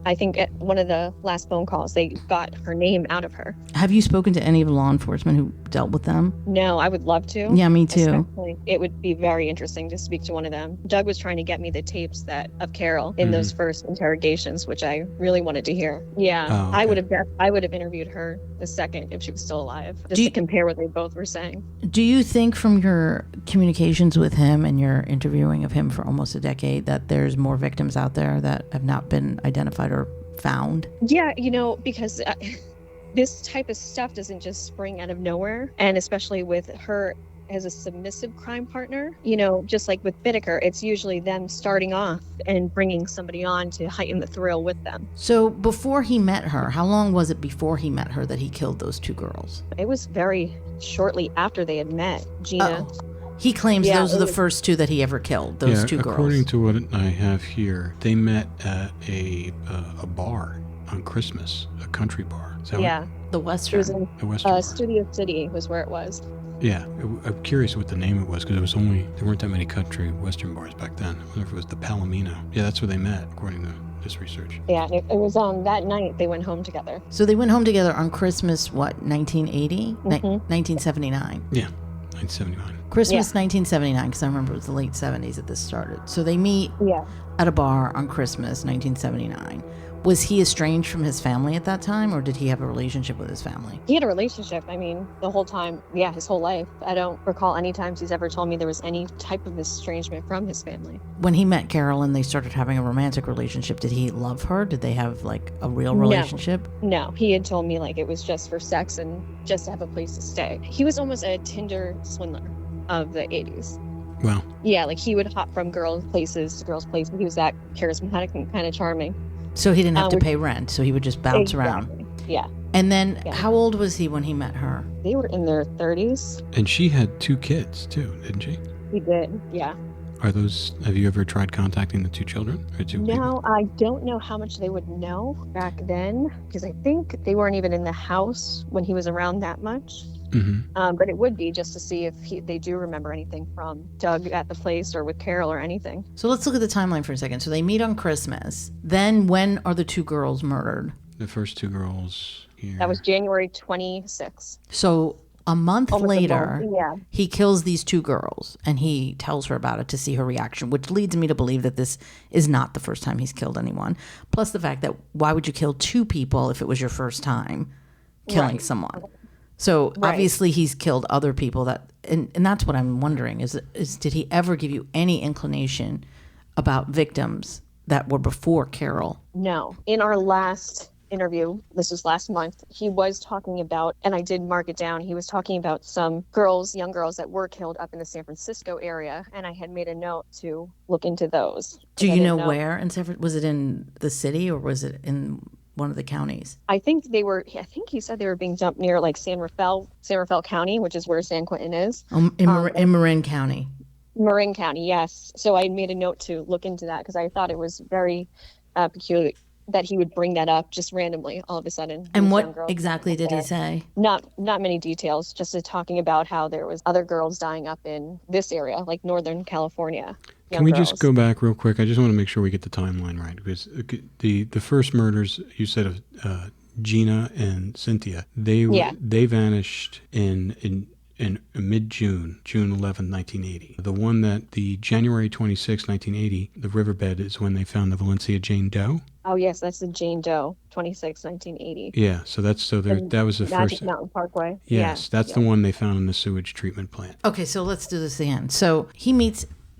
I think at one of the last phone calls, they got her name out of her. Have you spoken to any of the law enforcement who dealt with them? No, I would love to. Yeah, me too. Especially, it would be very interesting to speak to one of them. Doug was trying to get me the tapes of Carol in those first interrogations, which I really wanted to hear. Yeah, Oh, okay. I would have interviewed her the second if she was still alive, just to compare what they both were saying. Do you think from your communications with him and your interviewing of him for almost a decade that there's more victims out there that have not been identified or found? Yeah, because this type of stuff doesn't just spring out of nowhere, and especially with her as a submissive crime partner, just like with Bittaker, it's usually them starting off and bringing somebody on to heighten the thrill with them. So before he met her, how long was it before he met her that he killed those two girls? It was very shortly after they had met. Gina. Uh-oh. He claims those are the first two that he ever killed, those two girls. According to what I have here, they met at a bar on Christmas, a country bar. Is that Yeah. The It Western. was in the Western bar? Studio City was where it was. Yeah, I'm curious what the name it was, because there weren't that many country Western bars back then. I wonder if it was the Palomino. Yeah, that's where they met, according to this research. Yeah, it was on that night they went home together. So they went home together on Christmas, 1980? 1979. Yeah, 1979. Christmas 1979, because I remember it was the late 70s that this started. So they meet Yeah. at a bar on Christmas 1979. Was he estranged from his family at that time, or did he have a relationship with his family? He had a relationship, the whole time, his whole life. I don't recall any times he's ever told me there was any type of estrangement from his family. When he met Carol and they started having a romantic relationship, did he love her? Did they have like a real relationship? No, he had told me like it was just for sex and just to have a place to stay. He was almost a Tinder swindler of the 80s. Well, Yeah, like he would hop from girls' places to girls' places. He was that charismatic and kind of charming. So he didn't have to pay rent, so he would just bounce around. Yeah. And then how old was he when he met her? They were in their 30s. and she had 2 kids too, didn't she? He did, yeah. Have you ever tried contacting the 2 children? Or 2 people? No, I don't know how much they would know back then, because I think they weren't even in the house when he was around that much. Mm-hmm. But it would be just to see if they do remember anything from Doug at the place or with Carol or anything. So let's look at the timeline for a second. So they meet on Christmas. Then when are the 2 girls murdered? The first 2 girls here. That was January 26th. So A month Almost a later, month, yeah. he kills these two girls, and he tells her about it to see her reaction, which leads me to believe that this is not the first time he's killed anyone. Plus the fact that why would you kill two people if it was your first time killing someone? So obviously he's killed other people and that's what I'm wondering is did he ever give you any inclination about victims that were before Carol? No. In our last interview, this was last month, he was talking about, and I did mark it down, he was talking about some young girls that were killed up in the San Francisco area, and I had made a note to look into those. Do you know where in San Francisco? Was it in the city or was it in one of the counties? I think he said they were being dumped near like San Rafael County, which is where San Quentin is. In Marin County. Marin County, yes. So I made a note to look into that because I thought it was very peculiar that he would bring that up just randomly all of a sudden. And what exactly did he say? Not many details, just talking about how there was other girls dying up in this area, like Northern California. Can we just go back real quick? I just want to make sure we get the timeline right because the first murders you said of Gina and Cynthia, they vanished in mid-June, June 11, 1980. The one that the January 26, 1980, the riverbed is when they found the Valencia Jane Doe. Oh yes, that's the Jane Doe, 26, 1980. Yeah, that was the Magic first. Mountain Parkway. Yes, that's the one they found in the sewage treatment plant. Okay, so let's do this again. So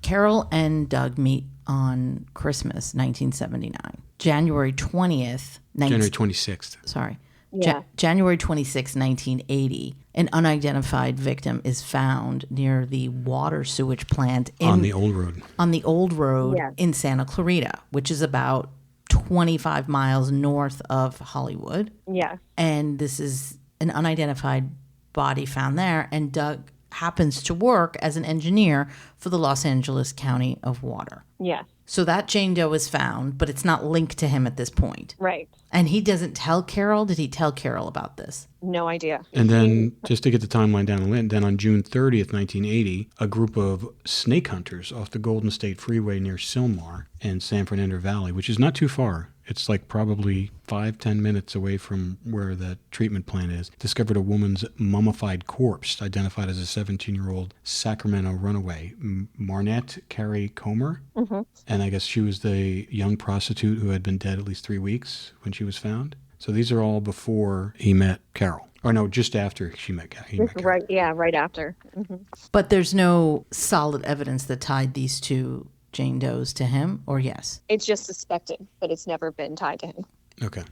Carol and Doug meet on Christmas, 1979. January 26th. Sorry. Yeah. January 26, 1980, an unidentified victim is found near the water sewage plant on the old road. On the old road Yeah. in Santa Clarita, which is about 25 miles north of Hollywood. Yeah. And this is an unidentified body found there. And Doug happens to work as an engineer for the Los Angeles County of Water. Yeah. So that Jane Doe is found, but it's not linked to him at this point. Right. And he doesn't tell Carol? Did he tell Carol about this? No idea. And then, just to get the timeline down, then on June 30th, 1980, a group of snake hunters off the Golden State Freeway near Sylmar and San Fernando Valley, which is not too far. It's like probably 5-10 minutes away from where the treatment plant is, discovered a woman's mummified corpse identified as a 17-year-old Sacramento runaway, Marnette Carey Comer. Mm-hmm. And I guess she was the young prostitute who had been dead at least 3 weeks when she was found. So these are all before he met Carol. Or no, just after he met Carol. Right, yeah, right after. Mm-hmm. But there's no solid evidence that tied these two Jane Does to him, or yes? It's just suspected, but it's never been tied to him. Okay.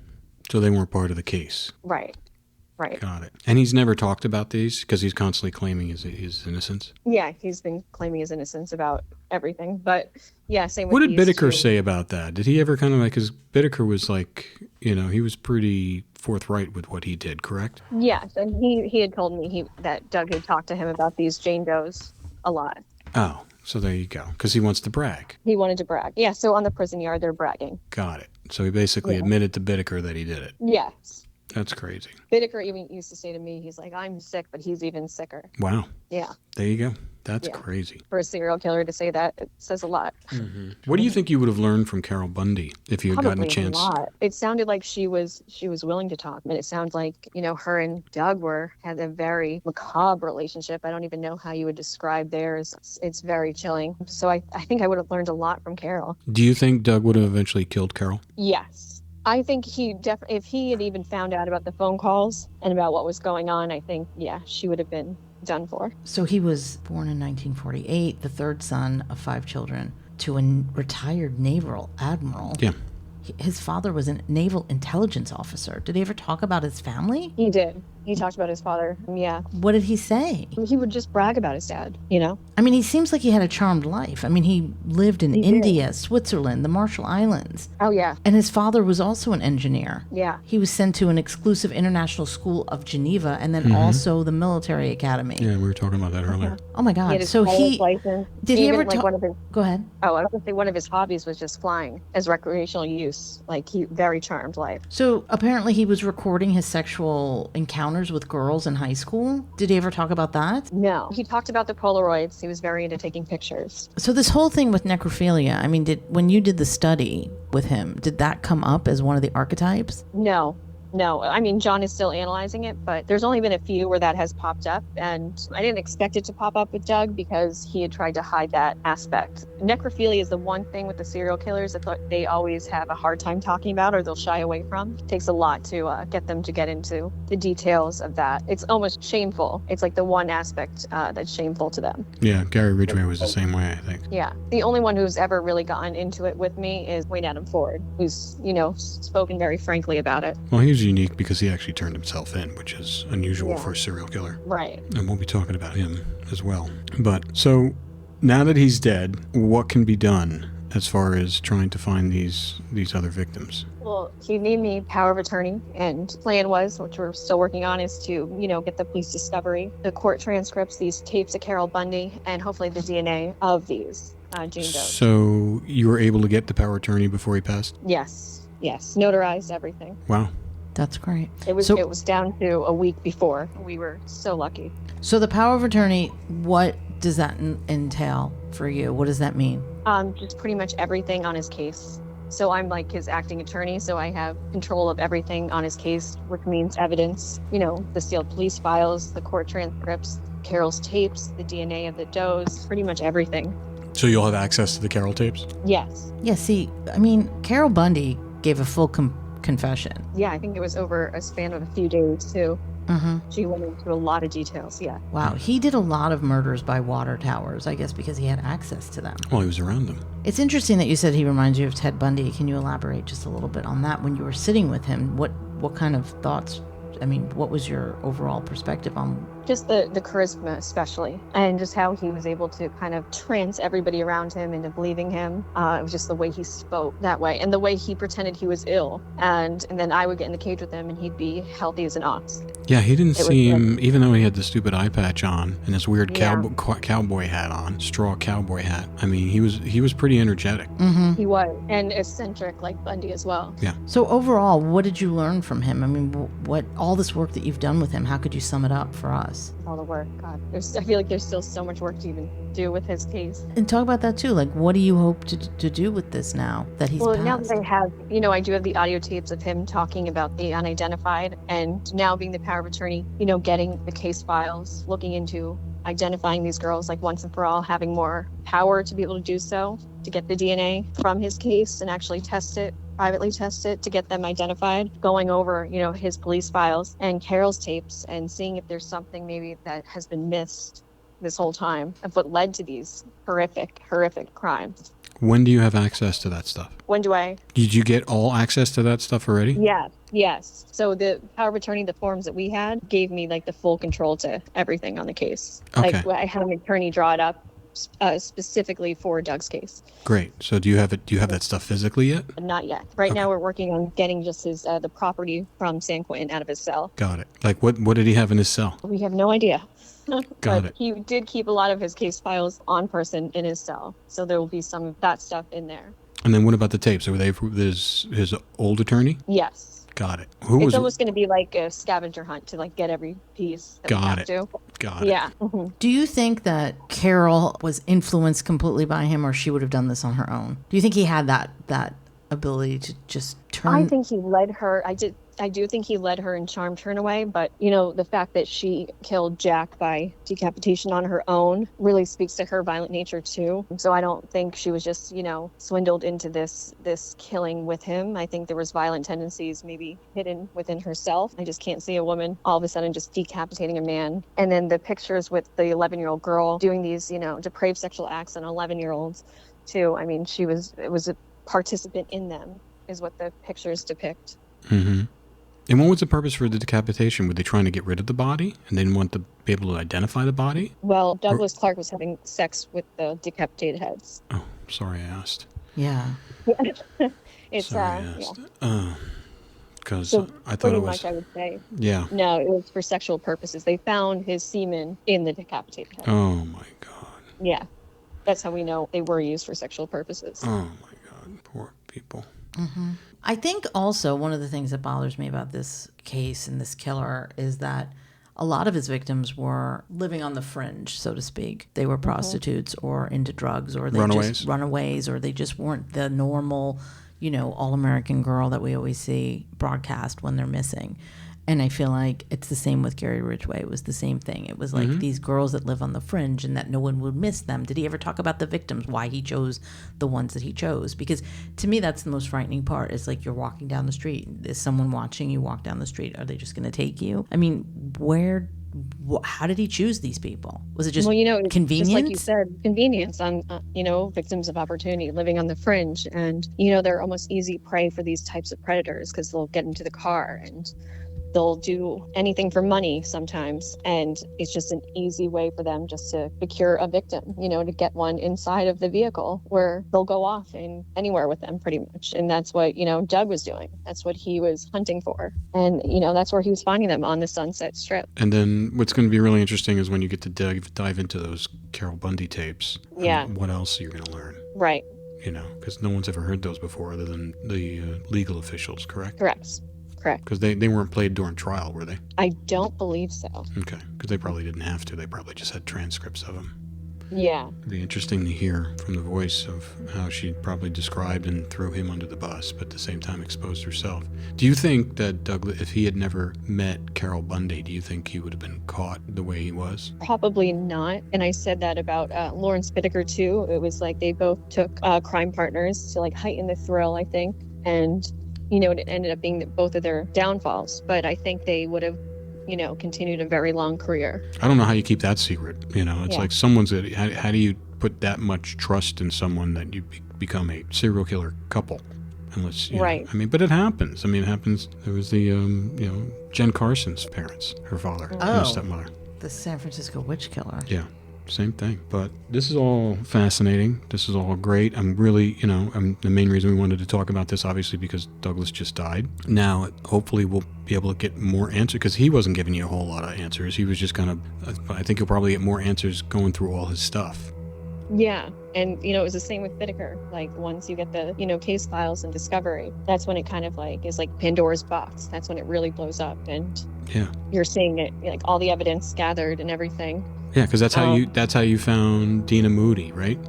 So they weren't part of the case. Right. Right. Got it. And he's never talked about these because he's constantly claiming his innocence? Yeah, he's been claiming his innocence about everything. But yeah, same with What did these Bittaker two. say about that? Did he ever kind of because Bittaker was like, he was pretty forthright with what he did, correct? Yes, and he had told me that Doug had talked to him about these Jane Does a lot. Oh, so there you go. Because he wants to brag. He wanted to brag. Yeah, so on the prison yard, they're bragging. Got it. So he basically admitted to Bittaker that he did it. Yes. That's crazy. Bittaker even used to say to me, he's like, I'm sick, but he's even sicker. Wow. Yeah. There you go. That's crazy. For a serial killer to say that, it says a lot. Mm-hmm. What do you think you would have learned from Carol Bundy if you had gotten a chance? A lot. It sounded like she was willing to talk. And it sounds like, her and Doug had a very macabre relationship. I don't even know how you would describe theirs. It's very chilling. So I think I would have learned a lot from Carol. Do you think Doug would have eventually killed Carol? Yes. I think if he had even found out about the phone calls and about what was going on, I think, she would have been done for. So he was born in 1948, the third son of 5 children, to a retired naval admiral. Yeah. His father was a naval intelligence officer. Did he ever talk about his family? He did. He talked about his father. Yeah. What did he say? He would just brag about his dad, I mean, he seems like he had a charmed life. I mean, he lived in India, Switzerland, the Marshall Islands. Oh, yeah. And his father was also an engineer. Yeah. He was sent to an exclusive international school of Geneva and then also the military academy. Yeah, we were talking about that earlier. Oh, my God. So he license. Did he ever Go ahead. Oh, I was going to say one of his hobbies was just flying as recreational use. Like, he very charmed life. So apparently he was recording his sexual encounters with girls in high school. Did he ever talk about that? No. He talked about the Polaroids. He was very into taking pictures. So this whole thing with necrophilia, I mean, when you did the study with him, did that come up as one of the archetypes? No. No, I mean, John is still analyzing it, but there's only been a few where that has popped up. And I didn't expect it to pop up with Doug because he had tried to hide that aspect. Necrophilia is the one thing with the serial killers that they always have a hard time talking about or they'll shy away from. It takes a lot to get them to get into the details of that. It's almost shameful. It's like the one aspect that's shameful to them. Yeah, Gary Ridgway was the same way, I think. Yeah. The only one who's ever really gotten into it with me is Wayne Adam Ford, who's, spoken very frankly about it. Well, he was unique because he actually turned himself in, which is unusual for a serial killer. Right. And we'll be talking about him as well. But so now that he's dead, what can be done as far as trying to find these other victims? Well, he named me power of attorney, and plan was, which we're still working on, is to, get the police discovery, the court transcripts, these tapes of Carol Bundy, and hopefully the DNA of these Jane Does. So you were able to get the power of attorney before he passed? Yes, notarized everything. Wow. That's great. It was down to a week before. We were so lucky. So the power of attorney, what does that entail for you? What does that mean? Just pretty much everything on his case. So I'm like his acting attorney, so I have control of everything on his case, which means evidence, the sealed police files, the court transcripts, Carol's tapes, the DNA of the Does, pretty much everything. So you'll have access to the Carol tapes? Yes. Yeah, see, Carol Bundy gave a full confession. Yeah, I think it was over a span of a few days, too. Mm-hmm. She went into a lot of details, yeah. Wow, he did a lot of murders by water towers, I guess because he had access to them. Well, he was around them. It's interesting that you said he reminds you of Ted Bundy. Can you elaborate just a little bit on that? When you were sitting with him, what kind of thoughts, what was your overall perspective on? Just the charisma, especially, and just how he was able to kind of trance everybody around him into believing him. It was just the way he spoke that way, and the way he pretended he was ill, and then I would get in the cage with him, and he'd be healthy as an ox. Yeah, he didn't seem, even though he had the stupid eye patch on and this weird cowboy hat on, straw cowboy hat. He was pretty energetic. Mm-hmm. He was, and eccentric like Bundy as well. Yeah. So overall, what did you learn from him? What all this work that you've done with him? How could you sum it up for us? All the work, God. I feel like there's still so much work to even do with his case. And talk about that too. Like, what do you hope to do with this now that he's passed? Now that I have, I do have the audio tapes of him talking about the unidentified, and now being the power of attorney, getting the case files, looking into identifying these girls like once and for all, having more power to be able to do so, to get the DNA from his case and actually privately test it to get them identified, going over, his police files and Carol's tapes and seeing if there's something maybe that has been missed this whole time of what led to these horrific crimes. When do you have access to that stuff? When do I? Did you get all access to that stuff already? Yes. So the power of attorney, the forms that we had, gave me like the full control to everything on the case. Okay. Like I had an attorney draw it up specifically for Doug's case. Great. So do you have it? Do you have that stuff physically yet? Not yet. Right now we're working on getting just his the property from San Quentin out of his cell. Got it. Like what did he have in his cell? We have no idea. Got it. He did keep a lot of his case files on person in his cell, so there will be some of that stuff in there. And then what about the tapes? Were they his old attorney? Yes. Got it. It's almost going to be like a scavenger hunt to like get every piece. Got it. Yeah. Mm-hmm. Do you think that Carol was influenced completely by him, or she would have done this on her own? Do you think he had that ability to just turn? I think he led her. I do think he led her and charmed her in a way, but the fact that she killed Jack by decapitation on her own really speaks to her violent nature too. So I don't think she was just, swindled into this killing with him. I think there was violent tendencies maybe hidden within herself. I just can't see a woman all of a sudden just decapitating a man. And then the pictures with the 11-year-old girl doing these, depraved sexual acts on 11-year-olds too. It was a participant in them is what the pictures depict. Mm-hmm. And what was the purpose for the decapitation? Were they trying to get rid of the body and they didn't want to be able to identify the body? Well, Douglas Clark was having sex with the decapitated heads. Oh, sorry I asked. Yeah. It's sorry I asked. Because so I thought pretty it was. much, I would say. Yeah. No, it was for sexual purposes. They found his semen in the decapitated head. Oh my God. Yeah. That's how we know they were used for sexual purposes. Oh my God. Poor people. Mm-hmm. I think also one of the things that bothers me about this case and this killer is that a lot of his victims were living on the fringe, so to speak. They were prostitutes or into drugs or they Runaways. just runaways, or they just weren't the normal all-American girl that we always see broadcast when they're missing. And I feel like it's the same with Gary Ridgway. It was the same thing. It was like these girls that live on the fringe and that no one would miss them. Did he ever talk about the victims, why he chose the ones that he chose? Because to me, that's the most frightening part. Is like you're walking down the street. Is someone watching you walk down the street? Are they just going to take you? I mean, how did he choose these people? Was it just convenience? Just like you said, convenience on, victims of opportunity living on the fringe. And, they're almost easy prey for these types of predators because they'll get into the car and they'll do anything for money sometimes. And it's just an easy way for them just to procure a victim, to get one inside of the vehicle where they'll go off and anywhere with them pretty much. And that's what, Doug was doing. That's what he was hunting for. And, that's where he was finding them, on the Sunset Strip. And then what's going to be really interesting is when you get to dive into those Carol Bundy tapes. Yeah. What else are you going to learn? Right. Because no one's ever heard those before other than the legal officials, correct? Correct. Because they weren't played during trial, were they? I don't believe so. Okay, because they probably didn't have to. They probably just had transcripts of them. Yeah. It'd be interesting to hear from the voice of how she probably described and threw him under the bus, but at the same time exposed herself. Do you think that Douglas, if he had never met Carol Bundy, do you think he would have been caught the way he was? Probably not. And I said that about Lawrence Bittaker, too. It was like they both took crime partners to heighten the thrill, I think. And it ended up being both of their downfalls. But I think they would have, continued a very long career. I don't know how you keep that secret. It's like someone's... How do you put that much trust in someone that you become a serial killer couple? Unless, right. But it happens. It happens. There was the, Jen Carson's parents, her father and her stepmother. The San Francisco witch killer. Yeah. Same thing. But this is all fascinating. This is all great. I'm really, the main reason we wanted to talk about this, obviously, because Douglas just died. Now, hopefully we'll be able to get more answers, because he wasn't giving you a whole lot of answers. He was just I think you'll probably get more answers going through all his stuff. Yeah. And, it was the same with Bittaker. Once you get the, case files and discovery, that's when it kind of is like Pandora's box. That's when it really blows up. And you're seeing it, all the evidence gathered and everything. Yeah, because that's how you found Dina Moody, right?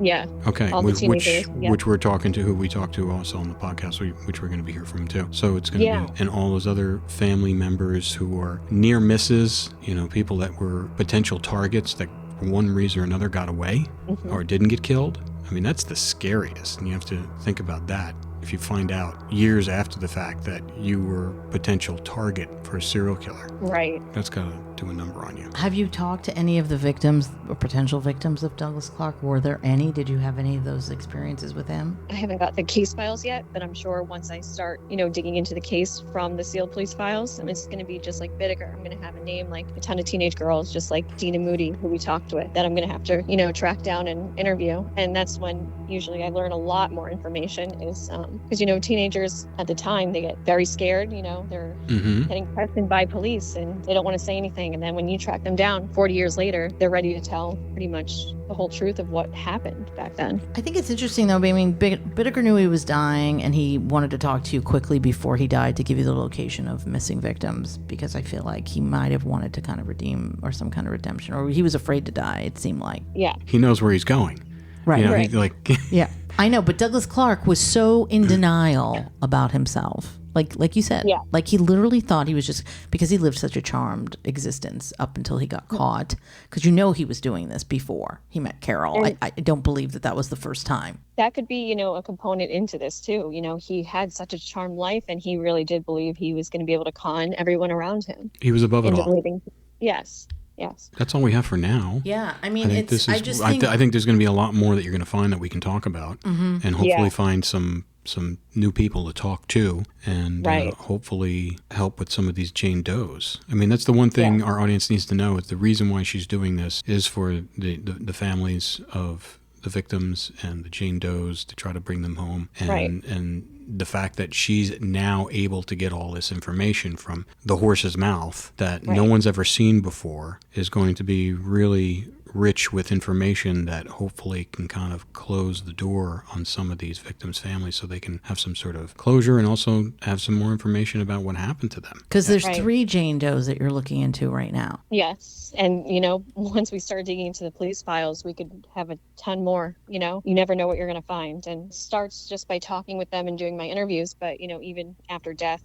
Yeah. Okay. All the teenagers, which we're talking to, who we talked to also on the podcast, which we're going to be here from too. So it's going to be, and all those other family members who are near misses, people that were potential targets that for one reason or another got away or didn't get killed. That's the scariest, and you have to think about that. If you find out years after the fact that you were a potential target for a serial killer. Right. That's got to do a number on you. Have you talked to any of the victims or potential victims of Douglas Clark? Were there any? Did you have any of those experiences with him? I haven't got the case files yet, but I'm sure once I start, digging into the case from the sealed police files, it's going to be just like Bittaker. I'm going to have a name like a ton of teenage girls, just like Dina Moody, who we talked with, that I'm going to have to, track down and interview. And that's when usually I learn a lot more information is, because, teenagers at the time, they get very scared, they're getting questioned by police and they don't want to say anything. And then when you track them down 40 years later, they're ready to tell pretty much the whole truth of what happened back then. I think it's interesting, though. Bittaker knew he was dying, and he wanted to talk to you quickly before he died to give you the location of missing victims, because I feel like he might have wanted to kind of redeem or some kind of redemption, or he was afraid to die, it seemed like. Yeah. He knows where he's going. Right. Right. Yeah. I know, but Douglas Clark was so in denial about himself. Like you said, he literally thought he was just, because he lived such a charmed existence up until he got caught, because he was doing this before he met Carol. I don't believe that was the first time. That could be, a component into this too. He had such a charmed life, and he really did believe he was going to be able to con everyone around him. He was above it all. Believing, yes. That's all we have for now. Yeah, I think I think there's going to be a lot more that you're going to find that we can talk about, and hopefully find some new people to talk to, and hopefully help with some of these Jane Does. That's the one thing our audience needs to know, is the reason why she's doing this is for the families of the victims and the Jane Does, to try to bring them home, and the fact that she's now able to get all this information from the horse's mouth that no one's ever seen before is going to be really, rich with information that hopefully can kind of close the door on some of these victims' families so they can have some sort of closure and also have some more information about what happened to them. Because there's Right. 3 Jane Does that you're looking into right now. Yes. And, once we start digging into the police files, we could have a ton more, You never know what you're going to find. And it starts just by talking with them and doing my interviews. But, even after death,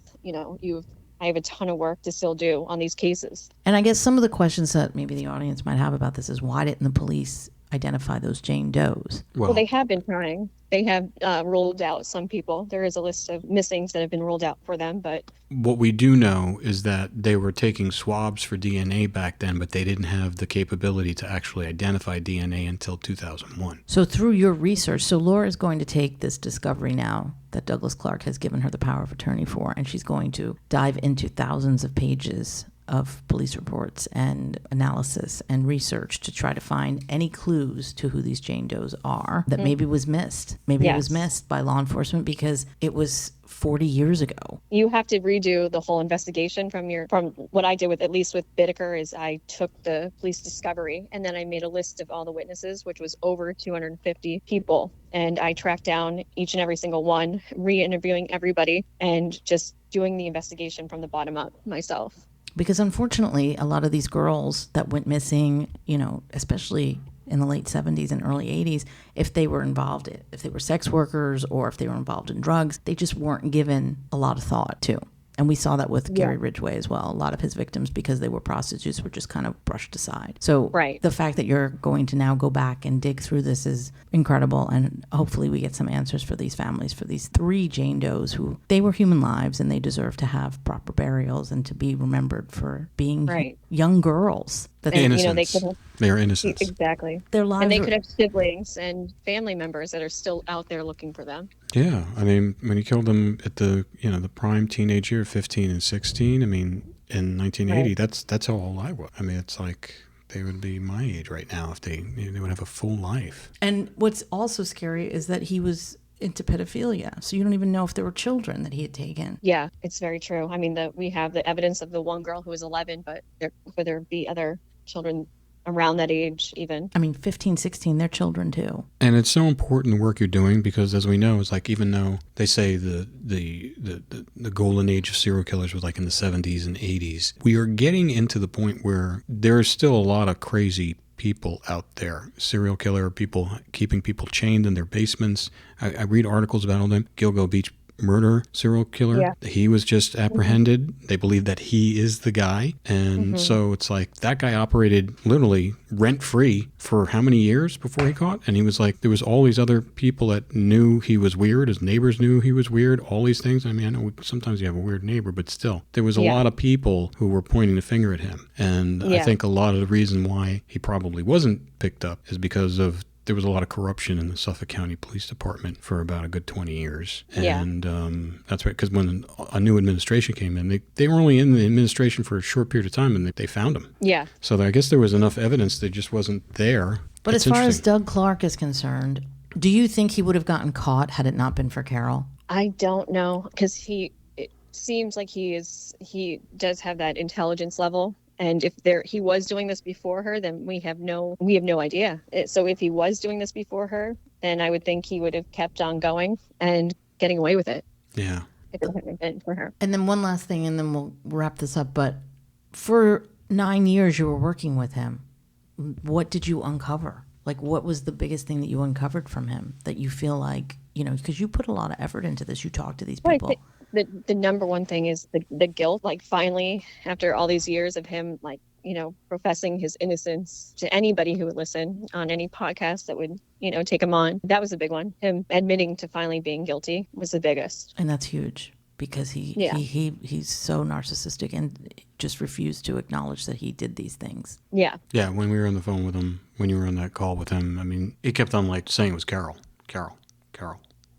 I have a ton of work to still do on these cases. And I guess some of the questions that maybe the audience might have about this is, why didn't the police identify those Jane Does? Well, they have been trying. They have ruled out some people. There is a list of missings that have been ruled out for them, but what we do know is that they were taking swabs for DNA back then, but they didn't have the capability to actually identify DNA until 2001. So through your research, so Laura is going to take this discovery now that Douglas Clark has given her the power of attorney for, and she's going to dive into thousands of pages of police reports and analysis and research to try to find any clues to who these Jane Does are that maybe was missed. Maybe it was missed by law enforcement because it was 40 years ago. You have to redo the whole investigation from what I did with, at least with Bittaker, is I took the police discovery and then I made a list of all the witnesses, which was over 250 people. And I tracked down each and every single one, re-interviewing everybody and just doing the investigation from the bottom up myself. Because unfortunately, a lot of these girls that went missing, especially in the late 70s and early 80s, if they were sex workers or if they were involved in drugs, they just weren't given a lot of thought to. And we saw that with Gary Ridgway as well. A lot of his victims, because they were prostitutes, were just kind of brushed aside. So the fact that you're going to now go back and dig through this is incredible. And hopefully we get some answers for these families, for these 3 Jane Does who, they were human lives and they deserve to have proper burials and to be remembered for being young girls. That's innocence. They are innocents. Exactly. Their lives and they could have siblings and family members that are still out there looking for them. Yeah. I mean, when you killed them at the prime teenage year, 15 and 16, I mean, in 1980, that's how old I was. I mean, it's like they would be my age right now if they would have a full life. And what's also scary is that he was into pedophilia, so you don't even know if there were children that he had taken. Yeah, it's very true. I mean, we have the evidence of the one girl who was 11, but could there be other children around that age even? I mean, 15, 16, they're children too. And it's so important the work you're doing because, as we know, it's like even though they say the golden age of serial killers was like in the 70s and 80s, we are getting into the point where there's still a lot of crazy people out there. Serial killer people keeping people chained in their basements. I read articles about all them. Gilgo Beach murder serial killer. Yeah. He was just apprehended. Mm-hmm. They believe that he is the guy. And so it's like that guy operated literally rent-free for how many years before he caught? And he was like, there was all these other people that knew he was weird. His neighbors knew he was weird. All these things. I mean, I know sometimes you have a weird neighbor, but still, there was a lot of people who were pointing the finger at him. And I think a lot of the reason why he probably wasn't picked up is because of there was a lot of corruption in the Suffolk County Police Department for about a good 20 years. And that's right, because when a new administration came in, they were only in the administration for a short period of time, and they found him. Yeah. So I guess there was enough evidence that just wasn't there. But as far as Doug Clark is concerned, do you think he would have gotten caught had it not been for Carol? I don't know, because it seems like he does have that intelligence level. And if he was doing this before her, then we have no idea. So if he was doing this before her, then I would think he would have kept on going and getting away with it. Yeah. If it hadn't been for her. And then one last thing, and then we'll wrap this up. But for 9 years you were working with him, what did you uncover? Like, what was the biggest thing that you uncovered from him that you feel like, because you put a lot of effort into this, you talked to these people. Right. The number one thing is the guilt. Like, finally, after all these years of him, like, professing his innocence to anybody who would listen on any podcast that would, take him on. That was a big one. Him admitting to finally being guilty was the biggest. And that's huge because he's so narcissistic and just refused to acknowledge that he did these things. Yeah. Yeah. When we were on the phone with him, when you were on that call with him, I mean, he kept on saying it was Carol.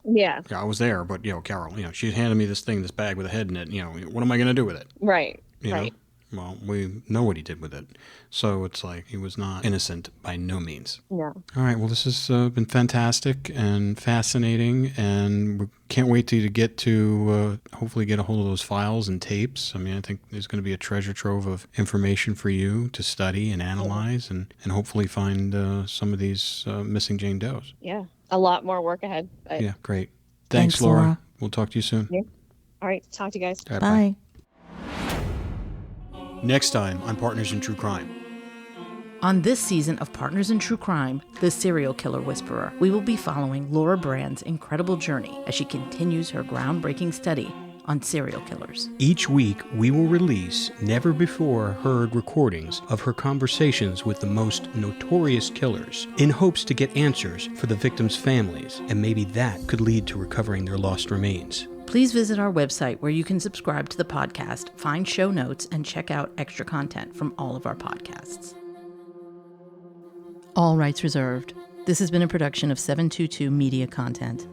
Yeah. Yeah, I was there, but Carol, she handed me this bag with a head in it. What am I going to do with it? Right. You know? Well, we know what he did with it. So it's like he was not innocent by no means. No. All right. Well, this has been fantastic and fascinating, and we can't wait to get to hopefully get a hold of those files and tapes. I mean, I think there's going to be a treasure trove of information for you to study and analyze, and hopefully find some of these missing Jane Does. Yeah. A lot more work ahead. But... Yeah, great. Thanks, Laura. We'll talk to you soon. Yeah. All right. Talk to you guys. All right, Bye. Next time on Partners in True Crime. On this season of Partners in True Crime, The Serial Killer Whisperer, we will be following Laura Brand's incredible journey as she continues her groundbreaking study on serial killers. Each week, we will release never-before-heard recordings of her conversations with the most notorious killers in hopes to get answers for the victims' families, and maybe that could lead to recovering their lost remains. Please visit our website where you can subscribe to the podcast, find show notes, and check out extra content from all of our podcasts. All rights reserved. This has been a production of 722 Media Content.